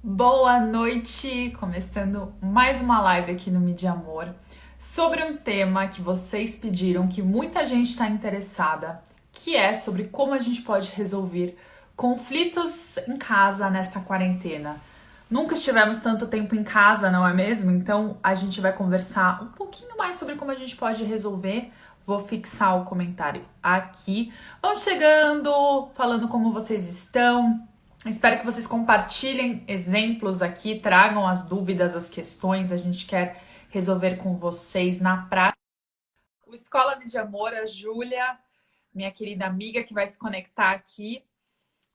Boa noite! Começando mais uma live aqui no Mídia Amor sobre um tema que vocês pediram, que muita gente está interessada, que é sobre como a gente pode resolver conflitos em casa nesta quarentena. Nunca estivemos tanto tempo em casa, não é mesmo? Então a gente vai conversar um pouquinho mais sobre como a gente pode resolver. Vou fixar o comentário aqui. Vamos chegando, falando como vocês estão. Espero que vocês compartilhem exemplos aqui, tragam as dúvidas, as questões. A gente quer resolver com vocês na prática. O Escola de Amor, a Júlia, minha querida amiga que vai se conectar aqui,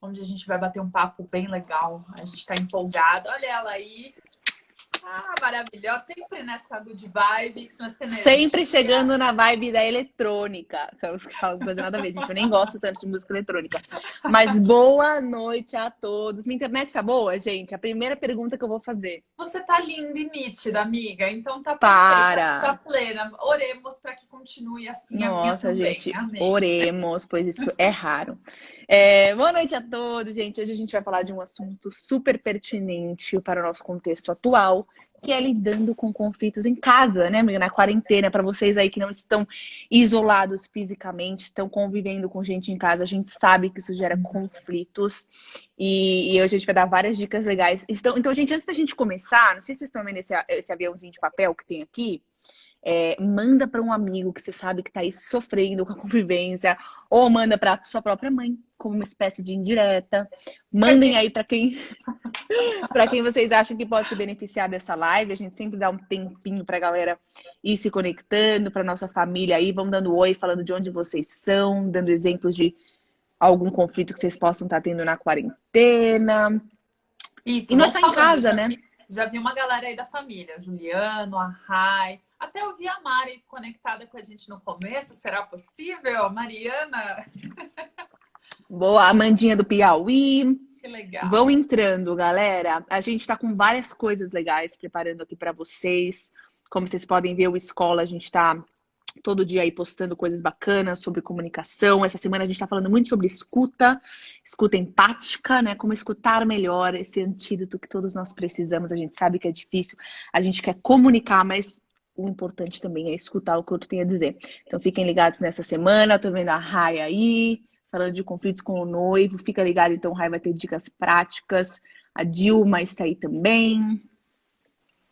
onde a gente vai bater um papo bem legal. A gente está empolgada. Olha ela aí. Ah, maravilhosa. Sempre nessa good vibes, nessa Sempre energia. chegando na vibe da eletrônica. Aquelas que falam coisa nada a ver, gente. Eu nem gosto tanto de música eletrônica. Mas boa noite a todos. Minha internet tá boa, gente? A primeira pergunta que eu vou fazer. Você tá linda e nítida, amiga. Então tá perfeita, tá Para! plena. Oremos para que continue assim, a minha Nossa, também. gente, Amém. oremos, pois isso é raro. Boa noite a todos, gente. Hoje a gente vai falar de um assunto super pertinente para o nosso contexto atual, que é lidando com conflitos em casa, né, amiga? Na quarentena, para vocês aí que não estão isolados fisicamente, estão convivendo com gente em casa, a gente sabe que isso gera conflitos. E hoje a gente vai dar várias dicas legais. Então, gente, antes da gente começar, não sei se vocês estão vendo esse aviãozinho de papel que tem aqui. Manda para um amigo que você sabe que está aí sofrendo com a convivência, ou manda para sua própria mãe, como uma espécie de indireta. Mandem aí para quem para quem vocês acham que pode se beneficiar dessa live. A gente sempre dá um tempinho para a galera ir se conectando, para nossa família aí. Vão dando oi, falando de onde vocês são, dando exemplos de algum conflito que vocês possam estar tendo na quarentena. Isso, E nós vão está em falando. casa, né? Já vi uma galera aí da família, Juliano, a Rai. Até eu vi a Mari conectada com a gente no começo. Será possível? Mariana? Boa, Amandinha do Piauí. Que legal. Vão entrando, galera. A gente está com várias coisas legais preparando aqui para vocês. Como vocês podem ver, o Escola, a gente está todo dia aí postando coisas bacanas sobre comunicação. Essa semana a gente está falando muito sobre escuta, escuta empática, né? Como escutar melhor, esse antídoto que todos nós precisamos. A gente sabe que é difícil, a gente quer comunicar, mas o importante também é escutar o que o outro tem a dizer. Então fiquem ligados nessa semana. Tô vendo a Rai aí, falando de conflitos com o noivo. Fica ligado, então, o Rai vai ter dicas práticas. A Dilma está aí também.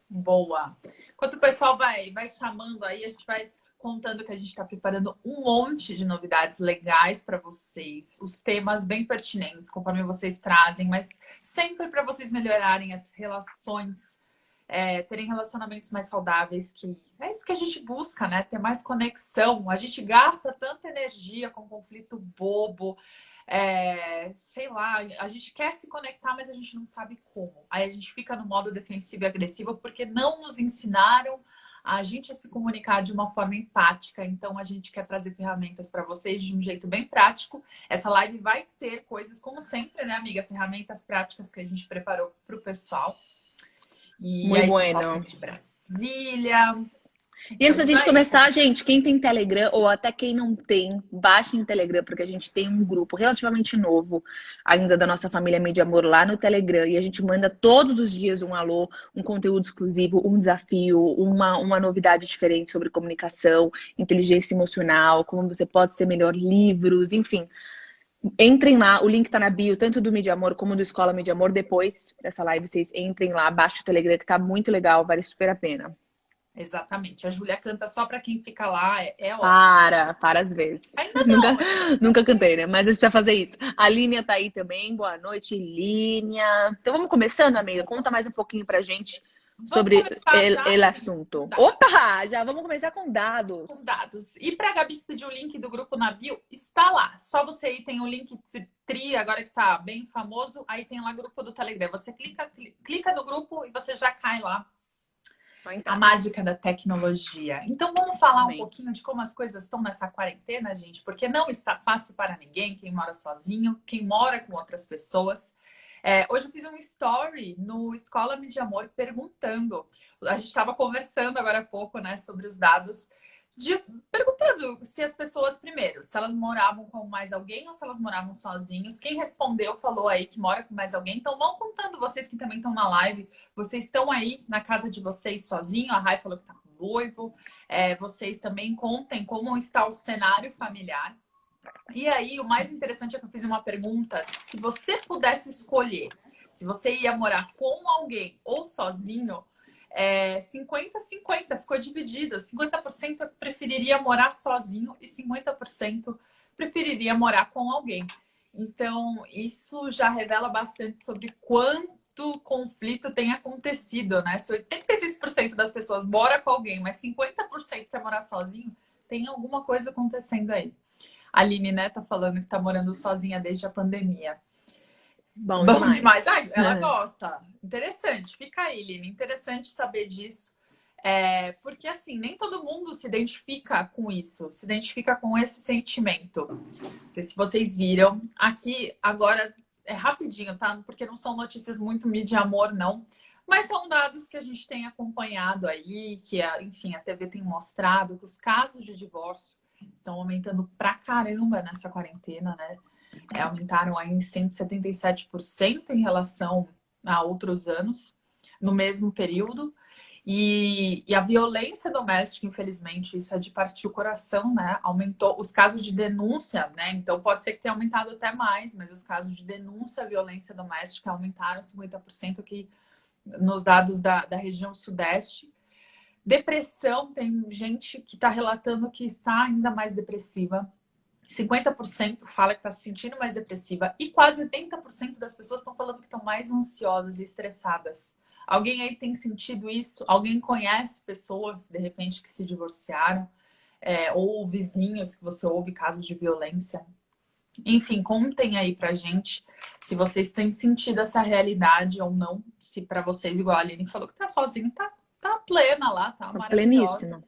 Boa. Enquanto o pessoal vai chamando aí, a gente vai contando que a gente está preparando um monte de novidades legais para vocês, os temas bem pertinentes, conforme vocês trazem, mas sempre para vocês melhorarem as relações, terem relacionamentos mais saudáveis, que é isso que a gente busca, né? Ter mais conexão. A gente gasta tanta energia com conflito bobo, sei lá, a gente quer se conectar, mas a gente não sabe como. Aí a gente fica no modo defensivo e agressivo porque não nos ensinaram a gente se comunicar de uma forma empática. Então a gente quer trazer ferramentas para vocês de um jeito bem prático. Essa live vai ter coisas, como sempre, né, amiga? Ferramentas práticas que a gente preparou para o pessoal. E Muito aí, pessoal bueno. de Brasília. E antes da Estamos gente aí. começar, gente, quem tem Telegram ou até quem não tem, baixem o Telegram, porque a gente tem um grupo relativamente novo ainda da nossa família Mídia Amor lá no Telegram e a gente manda todos os dias um alô, um conteúdo exclusivo, um desafio, uma novidade diferente sobre comunicação, inteligência emocional, como você pode ser melhor, livros, enfim. Entrem lá, o link tá na bio, tanto do Mídia Amor como do Escola Mídia Amor. Depois dessa live, vocês entrem lá, baixem o Telegram, que tá muito legal, vale super a pena. Exatamente. A Júlia canta só para quem fica lá, é ótimo. Para às vezes. Ainda Nunca, não, a gente precisa nunca ter. cantei, né? Mas a gente precisa fazer isso. A Línia tá aí também. Boa noite, Línia. Então vamos começando, amiga. Conta mais um pouquinho pra gente Vamos sobre começar já el assim, com assunto. dados. Opa! Já vamos começar com Com dados. dados. E para a Gabi que pediu o link do grupo na bio, está lá. Só você aí tem o link Tri, agora que tá bem famoso, aí tem lá grupo do Telegram. Você clica no grupo e você já cai lá. Só A entrar. mágica da tecnologia. Então vamos falar um Amém. pouquinho de como as coisas estão nessa quarentena, gente, porque não está fácil para ninguém, quem mora sozinho, quem mora com outras pessoas. Hoje eu fiz um story no Escola de Amor perguntando. A gente estava conversando agora há pouco, né, sobre os dados. de- perguntando se as pessoas, primeiro, se elas moravam com mais alguém ou se elas moravam sozinhos. Quem respondeu falou aí que mora com mais alguém. Então vão contando, vocês que também estão na live, vocês estão aí na casa de vocês sozinho. A Rai falou que tá com noivo. Vocês também contem como está o cenário familiar. E aí, o mais interessante é que eu fiz uma pergunta: se você pudesse escolher, se você ia morar com alguém ou sozinho, 50-50, ficou dividido. 50% preferiria morar sozinho e 50% preferiria morar com alguém. Então, isso já revela bastante sobre quanto conflito tem acontecido, né? Se 86% das pessoas mora com alguém, mas 50% quer morar sozinho, tem alguma coisa acontecendo aí. A Aline, né, tá falando que tá morando sozinha desde a pandemia. Bom Bom demais. demais. Ai, ela gosta. Interessante. Fica aí, Aline. Interessante saber disso. Porque, assim, nem todo mundo se identifica com isso, se identifica com esse sentimento. Não sei se vocês viram. Aqui, agora, é rapidinho, tá? Porque não são notícias muito mídia amor, não. Mas são dados que a gente tem acompanhado aí, que, enfim, a TV tem mostrado que os casos de divórcio estão aumentando pra caramba nessa quarentena, né? Aumentaram aí em 177% em relação a outros anos, no mesmo período. E a violência doméstica, infelizmente, isso é de partir o coração, né? Aumentou os casos de denúncia, né? Então pode ser que tenha aumentado até mais, mas os casos de denúncia à violência doméstica aumentaram 50% aqui nos dados da região sudeste. Depressão, tem gente que está relatando que está ainda mais depressiva. 50% fala que está se sentindo mais depressiva e quase 80% das pessoas estão falando que estão mais ansiosas e estressadas. Alguém aí tem sentido isso? Alguém conhece pessoas, de repente, que se divorciaram? Ou vizinhos que você ouve casos de violência? Enfim, contem aí pra gente se vocês têm sentido essa realidade ou não. Se para vocês, igual a Aline falou, que tá sozinha, tá plena lá, tá maravilhosa, Pleníssima.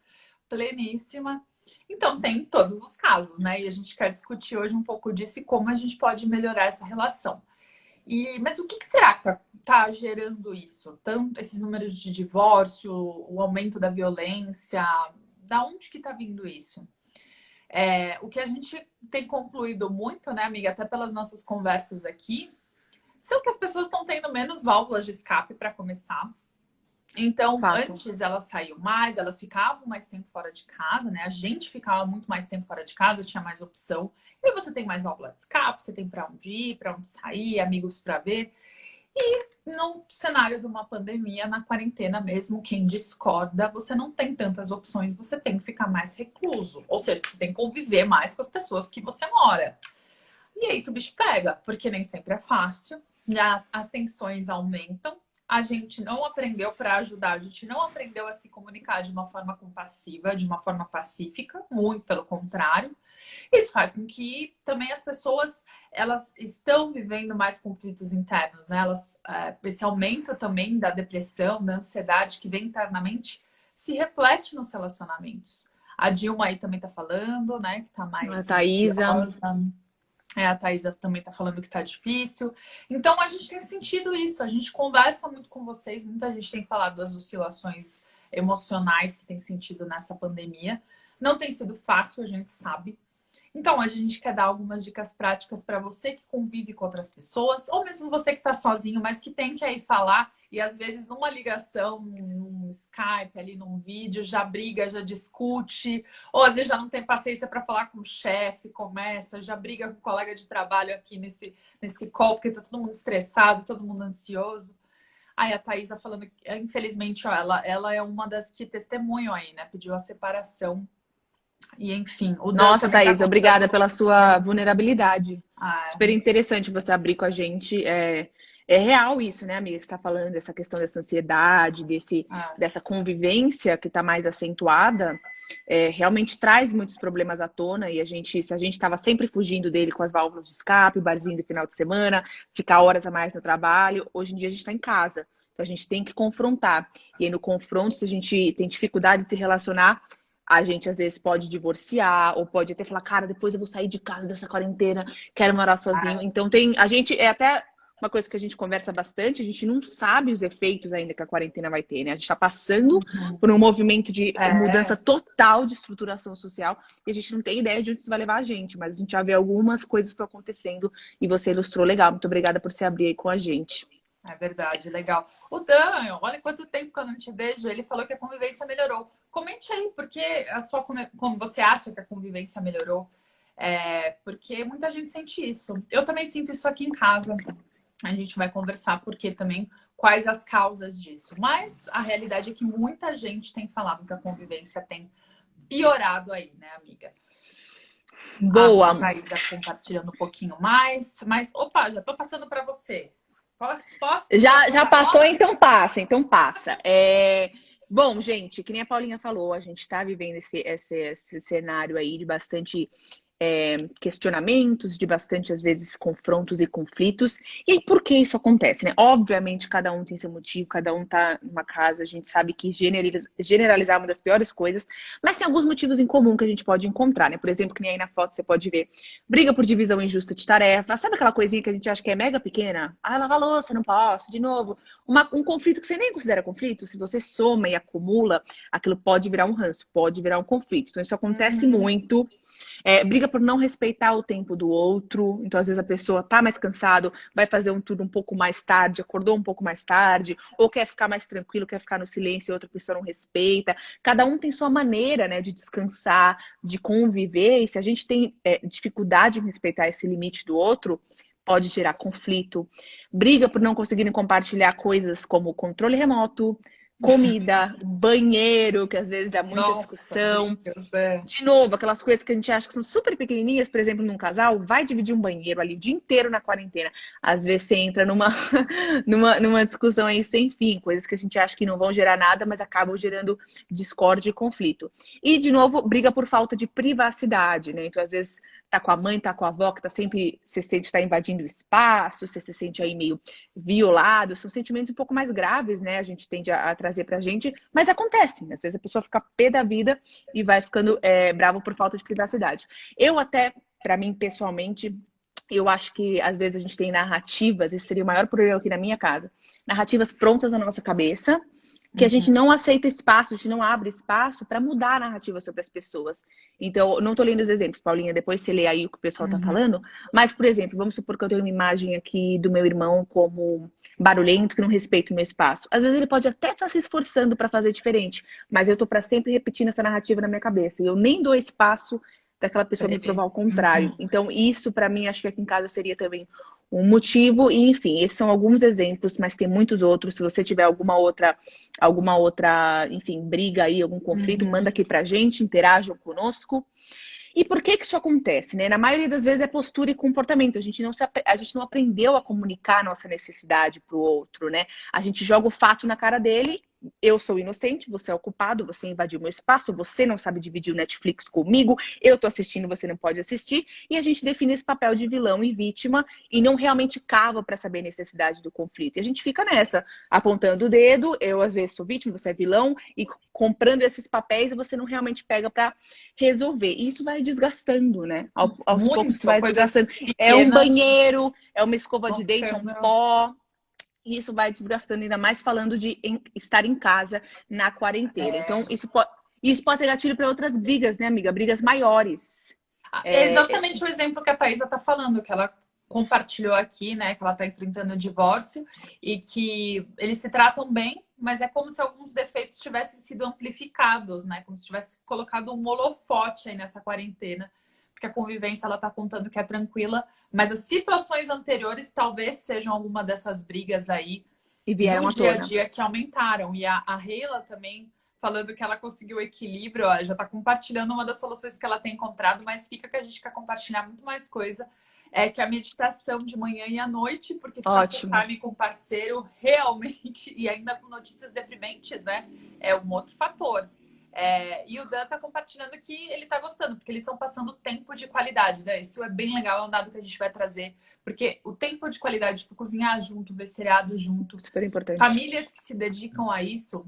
pleníssima. Então, tem todos os casos, né? E a gente quer discutir hoje um pouco disso e como a gente pode melhorar essa relação. Mas o que será que tá gerando isso? Tanto esses números de divórcio, o aumento da violência, da onde que tá vindo isso? O que a gente tem concluído muito, né, amiga, até pelas nossas conversas aqui, são que as pessoas estão tendo menos válvulas de escape para começar. Então, Fato. antes elas saíam mais, elas ficavam mais tempo fora de casa, né? A gente ficava muito mais tempo fora de casa, tinha mais opção. E aí você tem mais válvula de escape, você tem para onde ir, para onde sair, amigos para ver. E no cenário de uma pandemia, na quarentena mesmo, quem discorda, você não tem tantas opções, você tem que ficar mais recluso. Ou seja, você tem que conviver mais com as pessoas que você mora. E aí que o bicho pega, porque nem sempre é fácil, as tensões aumentam. A gente não aprendeu para ajudar, a gente não aprendeu a se comunicar de uma forma compassiva, de uma forma pacífica, muito pelo contrário. Isso faz com que também as pessoas elas estão vivendo mais conflitos internos, né? Esse aumento também da depressão, da ansiedade que vem internamente se reflete nos relacionamentos. A Dilma aí também tá falando, né, que tá A mais Thaisa. ansiosa. A Thaisa também tá falando que tá difícil. Então, a gente tem sentido isso. A gente conversa muito com vocês. Muita gente tem falado das oscilações emocionais que tem sentido nessa pandemia. Não tem sido fácil, a gente sabe. Então, a gente quer dar algumas dicas práticas para você que convive com outras pessoas, ou mesmo você que está sozinho, mas que tem que aí falar, e às vezes numa ligação, num Skype, ali num vídeo, já briga, já discute, ou às vezes já não tem paciência para falar com o chefe, começa, já briga com o colega de trabalho aqui nesse call, porque tá todo mundo estressado, todo mundo ansioso. Aí a Thaisa falando que, infelizmente, ó, ela é uma das que testemunham aí, né? Pediu a separação. E enfim, o Dan Nossa, também tá Thaís, obrigada pela sua contando. vulnerabilidade. Super interessante você abrir com a gente. É real isso, né, amiga, que você está falando, essa questão dessa ansiedade, dessa convivência que está mais acentuada, realmente traz muitos problemas à tona e se a gente estava sempre fugindo dele com as válvulas de escape, o barzinho do final de semana, ficar horas a mais no trabalho, hoje em dia a gente está em casa. Então a gente tem que confrontar. E aí no confronto, se a gente tem dificuldade de se relacionar, a gente às vezes pode divorciar, ou pode até falar, cara, depois eu vou sair de casa dessa quarentena, quero morar sozinho. Então a gente é até uma coisa que a gente conversa bastante, a gente não sabe os efeitos ainda que a quarentena vai ter, né? A gente está passando por um movimento de mudança total de estruturação social e a gente não tem ideia de onde isso vai levar a gente, mas a gente já vê algumas coisas que estão acontecendo e você ilustrou legal. Muito obrigada por se abrir aí com a gente. É verdade, legal. O Dan, olha quanto tempo que eu não te vejo, ele falou que a convivência melhorou. Comente aí, porque como você acha que a convivência melhorou? Porque muita gente sente isso. Eu também sinto isso aqui em casa. A gente vai conversar porque também quais as causas disso. Mas a realidade é que muita gente tem falado que a convivência tem piorado aí, né, amiga? Boa. A Thaisa compartilhando um pouquinho mais. Mas, opa, já tô passando para você. Posso? Já passou, então passa. Bom, gente, que nem a Paulinha falou, a gente está vivendo esse cenário aí de bastante questionamentos, de bastante, às vezes, confrontos e conflitos. E aí, por que isso acontece, né? Obviamente, cada um tem seu motivo, cada um tá numa casa, a gente sabe que generalizar é uma das piores coisas, mas tem alguns motivos em comum que a gente pode encontrar, né? Por exemplo, que nem aí na foto você pode ver briga por divisão injusta de tarefa, sabe aquela coisinha que a gente acha que é mega pequena? Ah, lavar louça, não posso, de novo. Um conflito que você nem considera conflito, se você soma e acumula, aquilo pode virar um ranço, pode virar um conflito. Então, isso acontece muito. Briga por não respeitar o tempo do outro. Então, às vezes, a pessoa tá mais cansado, vai fazer tudo um pouco mais tarde, acordou um pouco mais tarde, ou quer ficar mais tranquilo, quer ficar no silêncio e outra pessoa não respeita. Cada um tem sua maneira, né, de descansar, de conviver. E se a gente tem dificuldade em respeitar esse limite do outro, pode gerar conflito. Briga por não conseguirem compartilhar coisas como controle remoto, comida, banheiro, que às vezes dá muita discussão. De novo, aquelas coisas que a gente acha que são super pequenininhas, por exemplo, num casal, vai dividir um banheiro ali o dia inteiro na quarentena. Às vezes você entra numa discussão aí sem fim, coisas que a gente acha que não vão gerar nada, mas acabam gerando discórdia e conflito. E, de novo, briga por falta de privacidade, né? Então, às vezes, tá com a mãe, tá com a avó, que tá sempre, você sente que tá invadindo o espaço, você se sente aí meio violado, são sentimentos um pouco mais graves, né? A gente tende a trazer pra gente, mas acontece, às vezes a pessoa fica pé da vida e vai ficando bravo por falta de privacidade. Eu até, pra mim, pessoalmente, eu acho que às vezes a gente tem narrativas, esse seria o maior problema aqui na minha casa, narrativas prontas na nossa cabeça, que a gente não aceita espaço, a gente não abre espaço para mudar a narrativa sobre as pessoas. Então, não tô lendo os exemplos, Paulinha, depois você lê aí o que o pessoal tá falando. Mas, por exemplo, vamos supor que eu tenho uma imagem aqui do meu irmão como barulhento, que não respeita o meu espaço. Às vezes ele pode até estar se esforçando para fazer diferente, mas eu tô para sempre repetindo essa narrativa na minha cabeça. E eu nem dou espaço daquela pessoa me provar o contrário. Então, isso para mim, acho que aqui em casa seria também um motivo, e enfim, esses são alguns exemplos, mas tem muitos outros. Se você tiver alguma outra, enfim, briga aí, algum conflito, manda aqui pra gente, interajam conosco. E por que isso acontece, né? Na maioria das vezes é postura e comportamento. A gente não aprendeu a comunicar a nossa necessidade pro outro, né? A gente joga o fato na cara dele. Eu sou inocente, você é o culpado, você invadiu meu espaço, você não sabe dividir o Netflix comigo, eu tô assistindo, você não pode assistir, e a gente define esse papel de vilão e vítima e não realmente cava para saber a necessidade do conflito. E a gente fica nessa, apontando o dedo, eu às vezes sou vítima, você é vilão, e comprando esses papéis e você não realmente pega para resolver. E isso vai desgastando, né? Aos poucos isso vai desgastando. É um banheiro, é uma escova de dente, é um pó. E isso vai desgastando, ainda mais falando de estar em casa na quarentena. Então, isso pode ser gatilho para outras brigas, né, amiga? Brigas maiores. É exatamente o exemplo que a Thaisa está falando, que ela compartilhou aqui, né? Que ela está enfrentando o divórcio e que eles se tratam bem, mas é como se alguns defeitos tivessem sido amplificados, né? Como se tivesse colocado um holofote aí nessa quarentena. Porque a convivência, ela tá contando que é tranquila, mas as situações anteriores talvez sejam alguma dessas brigas aí e vieram do dia a dia que aumentaram. E a Reila também falando que ela conseguiu equilíbrio, ó, já tá compartilhando uma das soluções que ela tem encontrado, mas fica que a gente quer compartilhar muito mais coisa, que é a meditação de manhã e à noite, porque ficar full time com parceiro realmente, e ainda com notícias deprimentes, né, é um outro fator. E o Dan tá compartilhando que ele tá gostando, porque eles estão passando tempo de qualidade, né? Isso é bem legal, é um dado que a gente vai trazer, porque o tempo de qualidade, tipo, cozinhar junto, ver seriado junto. Super importante. Famílias que se dedicam a isso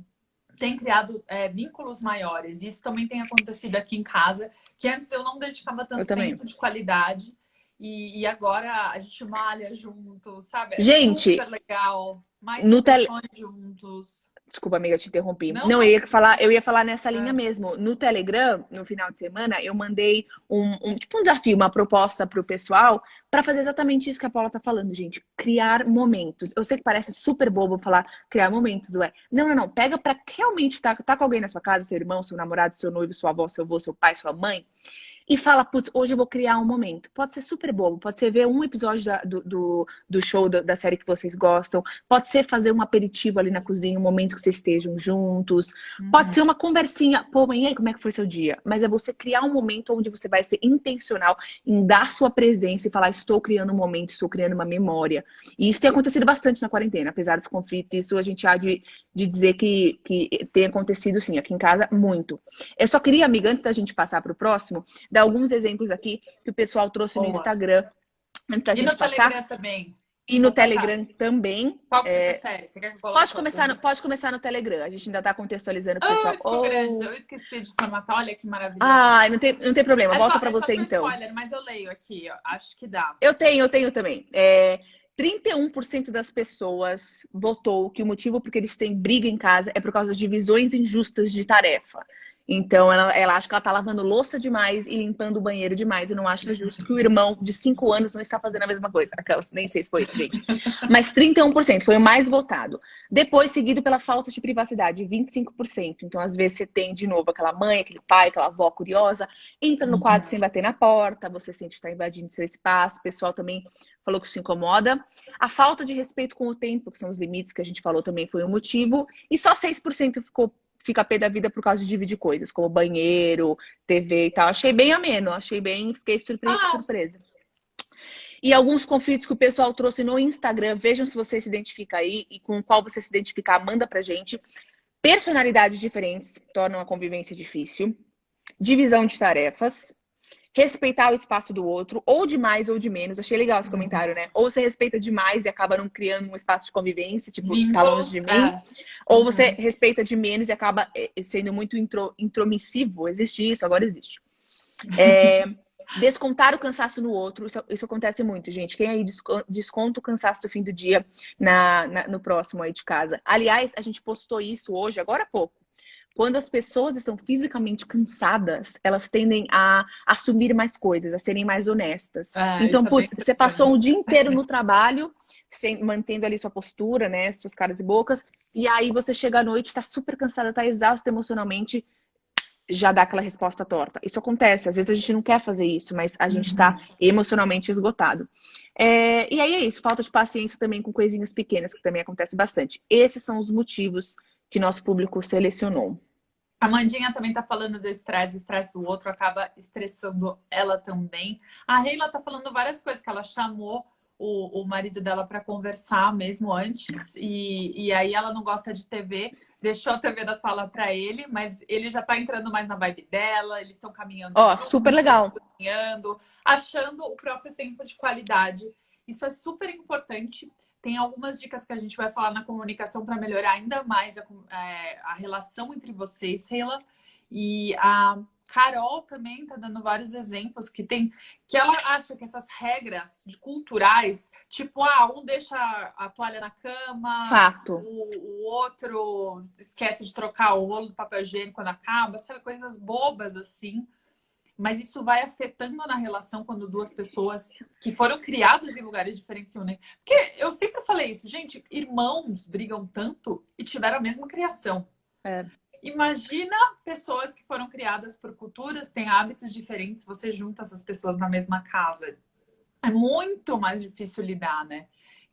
têm criado vínculos maiores. Isso também tem acontecido aqui em casa, que antes eu não dedicava tanto tempo de qualidade. E agora a gente malha junto, sabe? É Gente, super legal. Mais no tele... refeições juntos. Desculpa, amiga, eu te interrompi. Não, Não, não. eu ia falar nessa linha É. mesmo. No Telegram, no final de semana, eu mandei tipo um desafio, uma proposta pro pessoal para fazer exatamente isso que a Paula tá falando, gente. Criar momentos. Eu sei que parece super bobo falar criar momentos, ué. Não, não, não. Pega pra realmente tá com alguém na sua casa, seu irmão, seu namorado, seu noivo, sua avó, seu avô, seu pai, sua mãe. E fala, putz, hoje eu vou criar um momento. Pode ser super bobo, pode ser ver um episódio do show da série que vocês gostam, pode ser fazer um aperitivo ali na cozinha, um momento que vocês estejam juntos, pode Uhum. ser uma conversinha, pô, mãe, e aí, como é que foi seu dia? Mas é você criar um momento onde você vai ser intencional em dar sua presença e falar, estou criando um momento, estou criando uma memória. E isso tem acontecido bastante na quarentena, apesar dos conflitos, isso a gente há de dizer que tem acontecido sim, aqui em casa, muito. Eu só queria, amiga, antes da gente passar para o próximo, dar alguns exemplos aqui que o pessoal trouxe no Boa. Instagram antes da E no gente passar. Telegram também. E no Vou passar. Telegram também. Qual que você prefere? Você quer que eu coloque o Pode começar no Telegram. A gente ainda está contextualizando o Ah, pessoal. ficou grande. Eu esqueci de formatar. Olha que maravilhoso. Ah, não tem problema. Volta para É só você pro então. spoiler, mas eu leio aqui, ó. Acho que dá. Eu tenho também. 31% das pessoas votou que o motivo por que eles têm briga em casa é por causa de divisões injustas de tarefa. Então, ela acha que ela tá lavando louça demais e limpando o banheiro demais e não acha justo que o irmão de 5 anos não está fazendo a mesma coisa. Aquelas, nem sei se foi isso, gente. Mas 31% foi o mais votado. Depois, seguido pela falta de privacidade, 25%. Então, às vezes, você tem de novo aquela mãe, aquele pai, aquela avó curiosa, entra no quarto sem bater na porta, você sente que está invadindo seu espaço, o pessoal também falou que isso incomoda. A falta de respeito com o tempo, que são os limites que a gente falou também foi um motivo. E só 6% fica pé da vida por causa de dividir coisas, como banheiro, TV e tal. Achei bem ameno, fiquei surpresa. E alguns conflitos que o pessoal trouxe no Instagram, vejam se você se identifica aí e com qual você se identificar, manda pra gente. Personalidades diferentes tornam a convivência difícil. Divisão de tarefas. Respeitar o espaço do outro, ou de mais ou de menos. Achei legal esse comentário, né? Ou você respeita demais e acaba não criando um espaço de convivência, tipo, tá longe de Vínculos. mim. Ou você respeita de menos e acaba sendo muito intromissivo. Existe isso, agora existe. Descontar o cansaço no outro, isso acontece muito, gente. Quem aí desconta o cansaço do fim do dia no próximo aí de casa? Aliás, a gente postou isso hoje, agora há pouco. Quando as pessoas estão fisicamente cansadas, elas tendem a assumir mais coisas, a serem mais honestas. Então, putz, você passou um dia inteiro no trabalho, mantendo ali sua postura, né, suas caras e bocas, e aí você chega à noite, está super cansada, está exausta emocionalmente, já dá aquela resposta torta. Isso acontece, às vezes a gente não quer fazer isso, mas a gente está emocionalmente esgotado. E aí é isso, falta de paciência também com coisinhas pequenas, que também acontece bastante. Esses são os motivos que nosso público selecionou. A Mandinha também tá falando do estresse, o estresse do outro acaba estressando ela também. A Reila tá falando várias coisas, que ela chamou o marido dela para conversar mesmo antes, e aí ela não gosta de TV, deixou a TV da sala para ele, mas ele já tá entrando mais na vibe dela, eles estão caminhando. Super legal. Caminhando, achando o próprio tempo de qualidade. Isso é super importante. Tem algumas dicas que a gente vai falar na comunicação para melhorar ainda mais a relação entre vocês, Sheila. E a Carol também está dando vários exemplos que ela acha que essas regras culturais, tipo, um deixa a toalha na cama, Fato. O outro esquece de trocar o rolo do papel higiênico quando acaba, sabe? Coisas bobas assim. Mas isso vai afetando na relação quando duas pessoas que foram criadas em lugares diferentes se unem. Porque eu sempre falei isso, gente, irmãos brigam tanto e tiveram a mesma criação. Imagina pessoas que foram criadas por culturas, têm hábitos diferentes, você junta essas pessoas na mesma casa. É muito mais difícil lidar, né?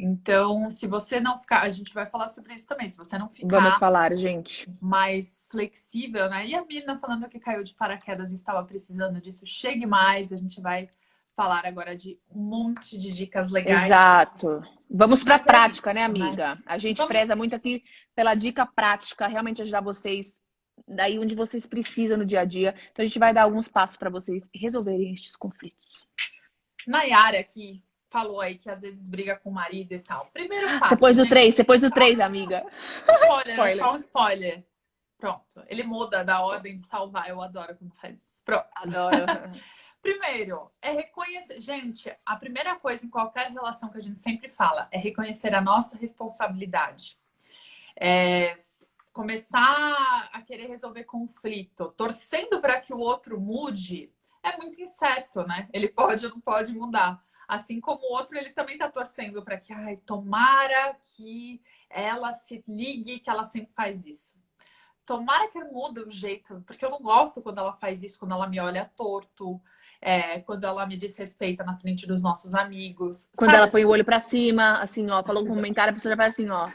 Então, se você não ficar... A gente vai falar sobre isso também. Se você não ficar... Vamos falar, gente. Mais flexível, né? E a Mirna falando que caiu de paraquedas e estava precisando disso. Chegue mais. A gente vai falar agora de um monte de dicas legais. Exato. Vamos para a prática, isso, né, amiga? A gente preza muito aqui pela dica prática, realmente ajudar vocês daí onde vocês precisam no dia a dia. Então, a gente vai dar alguns passos para vocês resolverem estes conflitos. Nayara aqui falou aí que às vezes briga com o marido e tal. Primeiro passo. Você pôs o 3, amiga. Spoiler. Só um spoiler. Pronto. Ele muda da ordem de salvar. Eu adoro quando faz isso. Pronto. Adoro. Primeiro, é reconhecer. Gente, a primeira coisa em qualquer relação que a gente sempre fala é reconhecer a nossa responsabilidade. Começar a querer resolver conflito, torcendo para que o outro mude, é muito incerto, né? Ele pode ou não pode mudar. Assim como o outro, ele também está torcendo para que, ai, tomara que ela se ligue que ela sempre faz isso. Tomara que mude o jeito, porque eu não gosto quando ela faz isso, quando ela me olha torto, quando ela me desrespeita na frente dos nossos amigos, Quando sabe ela põe o assim? olho pra cima, assim, ó, falou um comentário, a pessoa já faz assim, ó.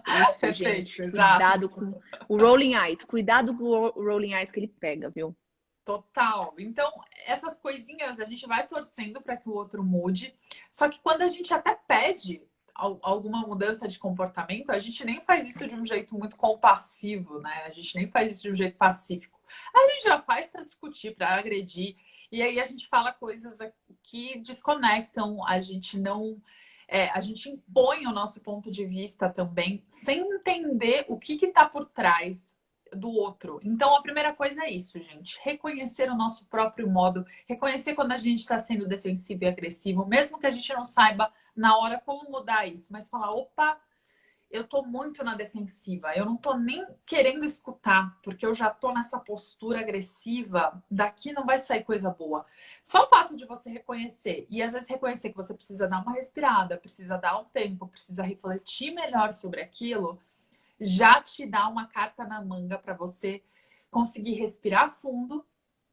Isso, Perfeito, gente. exato. Cuidado com o rolling eyes. Cuidado com o rolling eyes que ele pega, viu? Total. Então, essas coisinhas a gente vai torcendo para que o outro mude. Só que quando a gente até pede alguma mudança de comportamento, a gente nem faz isso de um jeito muito compassivo, né? A gente nem faz isso de um jeito pacífico. A gente já faz para discutir, para agredir. E aí a gente fala coisas que desconectam, a gente não. A gente impõe o nosso ponto de vista também, sem entender o que está por trás do outro. Então, a primeira coisa é isso, gente. Reconhecer o nosso próprio modo. Reconhecer quando a gente está sendo defensivo e agressivo, mesmo que a gente não saiba na hora como mudar isso. Mas falar, opa, eu tô muito na defensiva. Eu não tô nem querendo escutar, porque eu já tô nessa postura agressiva. Daqui não vai sair coisa boa. Só o fato de você reconhecer, e às vezes reconhecer que você precisa dar uma respirada, precisa dar um tempo, precisa refletir melhor sobre aquilo, já te dá uma carta na manga para você conseguir respirar fundo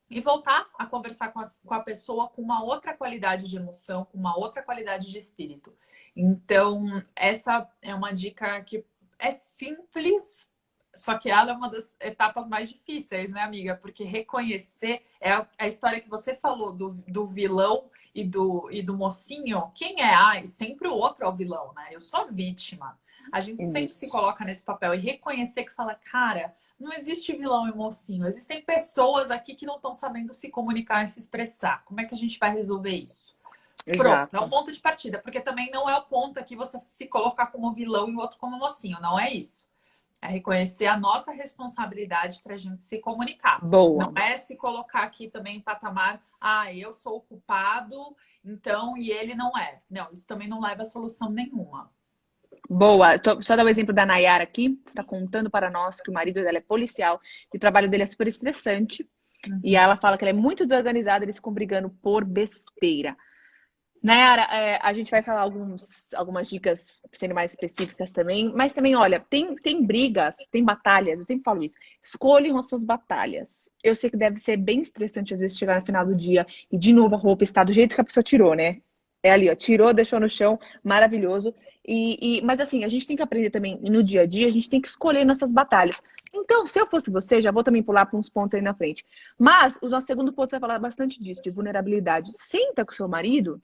e voltar a conversar com a pessoa com uma outra qualidade de emoção, com uma outra qualidade de espírito. Então, essa é uma dica que é simples, só que ela é uma das etapas mais difíceis, né, amiga? Porque reconhecer é a história que você falou do vilão e do mocinho. Quem é? Ai, sempre o outro é o vilão, né? Eu sou a vítima. A gente sempre se Isso. coloca nesse papel e reconhecer que fala, cara, não existe vilão e mocinho. Existem pessoas aqui que não estão sabendo se comunicar e se expressar. Como é que a gente vai resolver isso? Pronto, é o Exato. ponto de partida, porque também não é o ponto aqui você se colocar como vilão e o outro como mocinho. Não é isso. É reconhecer a nossa responsabilidade para a gente se comunicar. Não Boa. é se colocar aqui também em patamar, eu sou o culpado, então, e ele não é. Não, isso também não leva a solução nenhuma. Boa. Só dar o exemplo da Nayara aqui. Está contando para nós que o marido dela é policial e o trabalho dele é super estressante. E Uhum. ela fala que ela é muito desorganizada, eles ficam brigando por besteira. Nayara, a gente vai falar algumas dicas sendo mais específicas também, mas também, olha, tem brigas, tem batalhas, eu sempre falo isso. Escolham as suas batalhas. Eu sei que deve ser bem estressante às vezes chegar no final do dia e de novo a roupa está do jeito que a pessoa tirou, né? É ali, ó, tirou, deixou no chão, maravilhoso. Mas assim, a gente tem que aprender também, no dia a dia, a gente tem que escolher nossas batalhas. Então, se eu fosse você, já vou também pular para uns pontos aí na frente. Mas o nosso segundo ponto vai falar bastante disso, de vulnerabilidade. Senta com o seu marido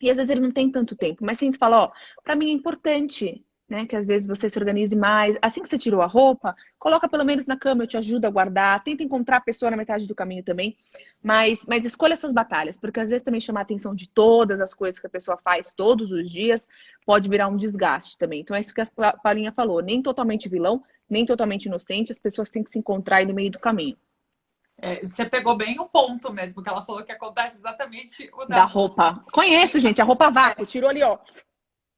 e às vezes ele não tem tanto tempo, mas sempre fala, ó, pra mim é importante, né, que às vezes você se organize mais. Assim que você tirou a roupa, coloca pelo menos na cama, eu te ajudo a guardar. Tenta encontrar a pessoa na metade do caminho também, mas escolha suas batalhas, porque às vezes também chamar a atenção de todas as coisas que a pessoa faz todos os dias pode virar um desgaste também. Então é isso que a Paulinha falou, nem totalmente vilão, nem totalmente inocente, as pessoas têm que se encontrar aí no meio do caminho. Você pegou bem o ponto mesmo, que ela falou que acontece exatamente o Da da roupa. roupa. Conheço, gente, a roupa vácuo, tirou ali, ó,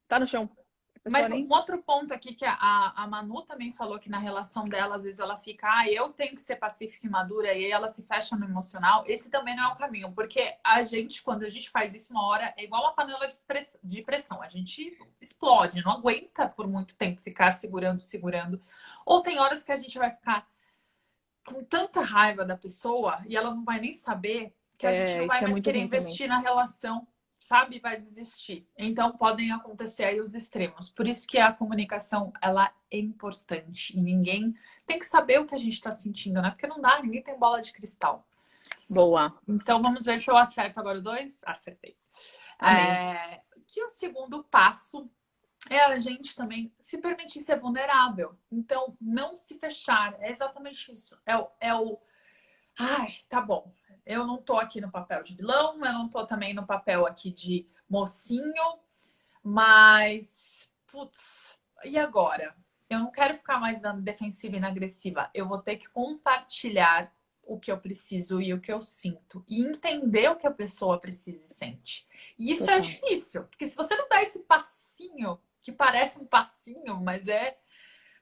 tá no chão. A pessoa Mas um nem. outro ponto aqui que a Manu também falou que na relação dela, às vezes ela fica, eu tenho que ser pacífica e madura, e aí ela se fecha no emocional. Esse também não é o caminho, porque a gente, quando a gente faz isso uma hora, é igual uma panela de pressão. A gente explode, não aguenta por muito tempo ficar segurando, segurando. Ou tem horas que a gente vai ficar com tanta raiva da pessoa e ela não vai nem saber que a gente não vai Isso é mais muito querer ruim também. investir na relação, sabe? Vai desistir. Então podem acontecer aí os extremos. Por isso que a comunicação ela é importante e ninguém tem que saber o que a gente está sentindo, né? Porque não dá, ninguém tem bola de cristal. Boa. Então vamos ver se eu acerto agora o 2. Acertei. Amém. Que o segundo passo é a gente também se permitir ser vulnerável. Então, não se fechar. É exatamente isso. Ai, tá bom. Eu não tô aqui no papel de vilão, eu não tô também no papel aqui de mocinho, mas, putz, e agora? Eu não quero ficar mais dando defensiva e na agressiva. Eu vou ter que compartilhar o que eu preciso e o que eu sinto. E entender o que a pessoa precisa e sente. E isso é Total. difícil. Porque se você não dá esse passinho, que parece um passinho, mas é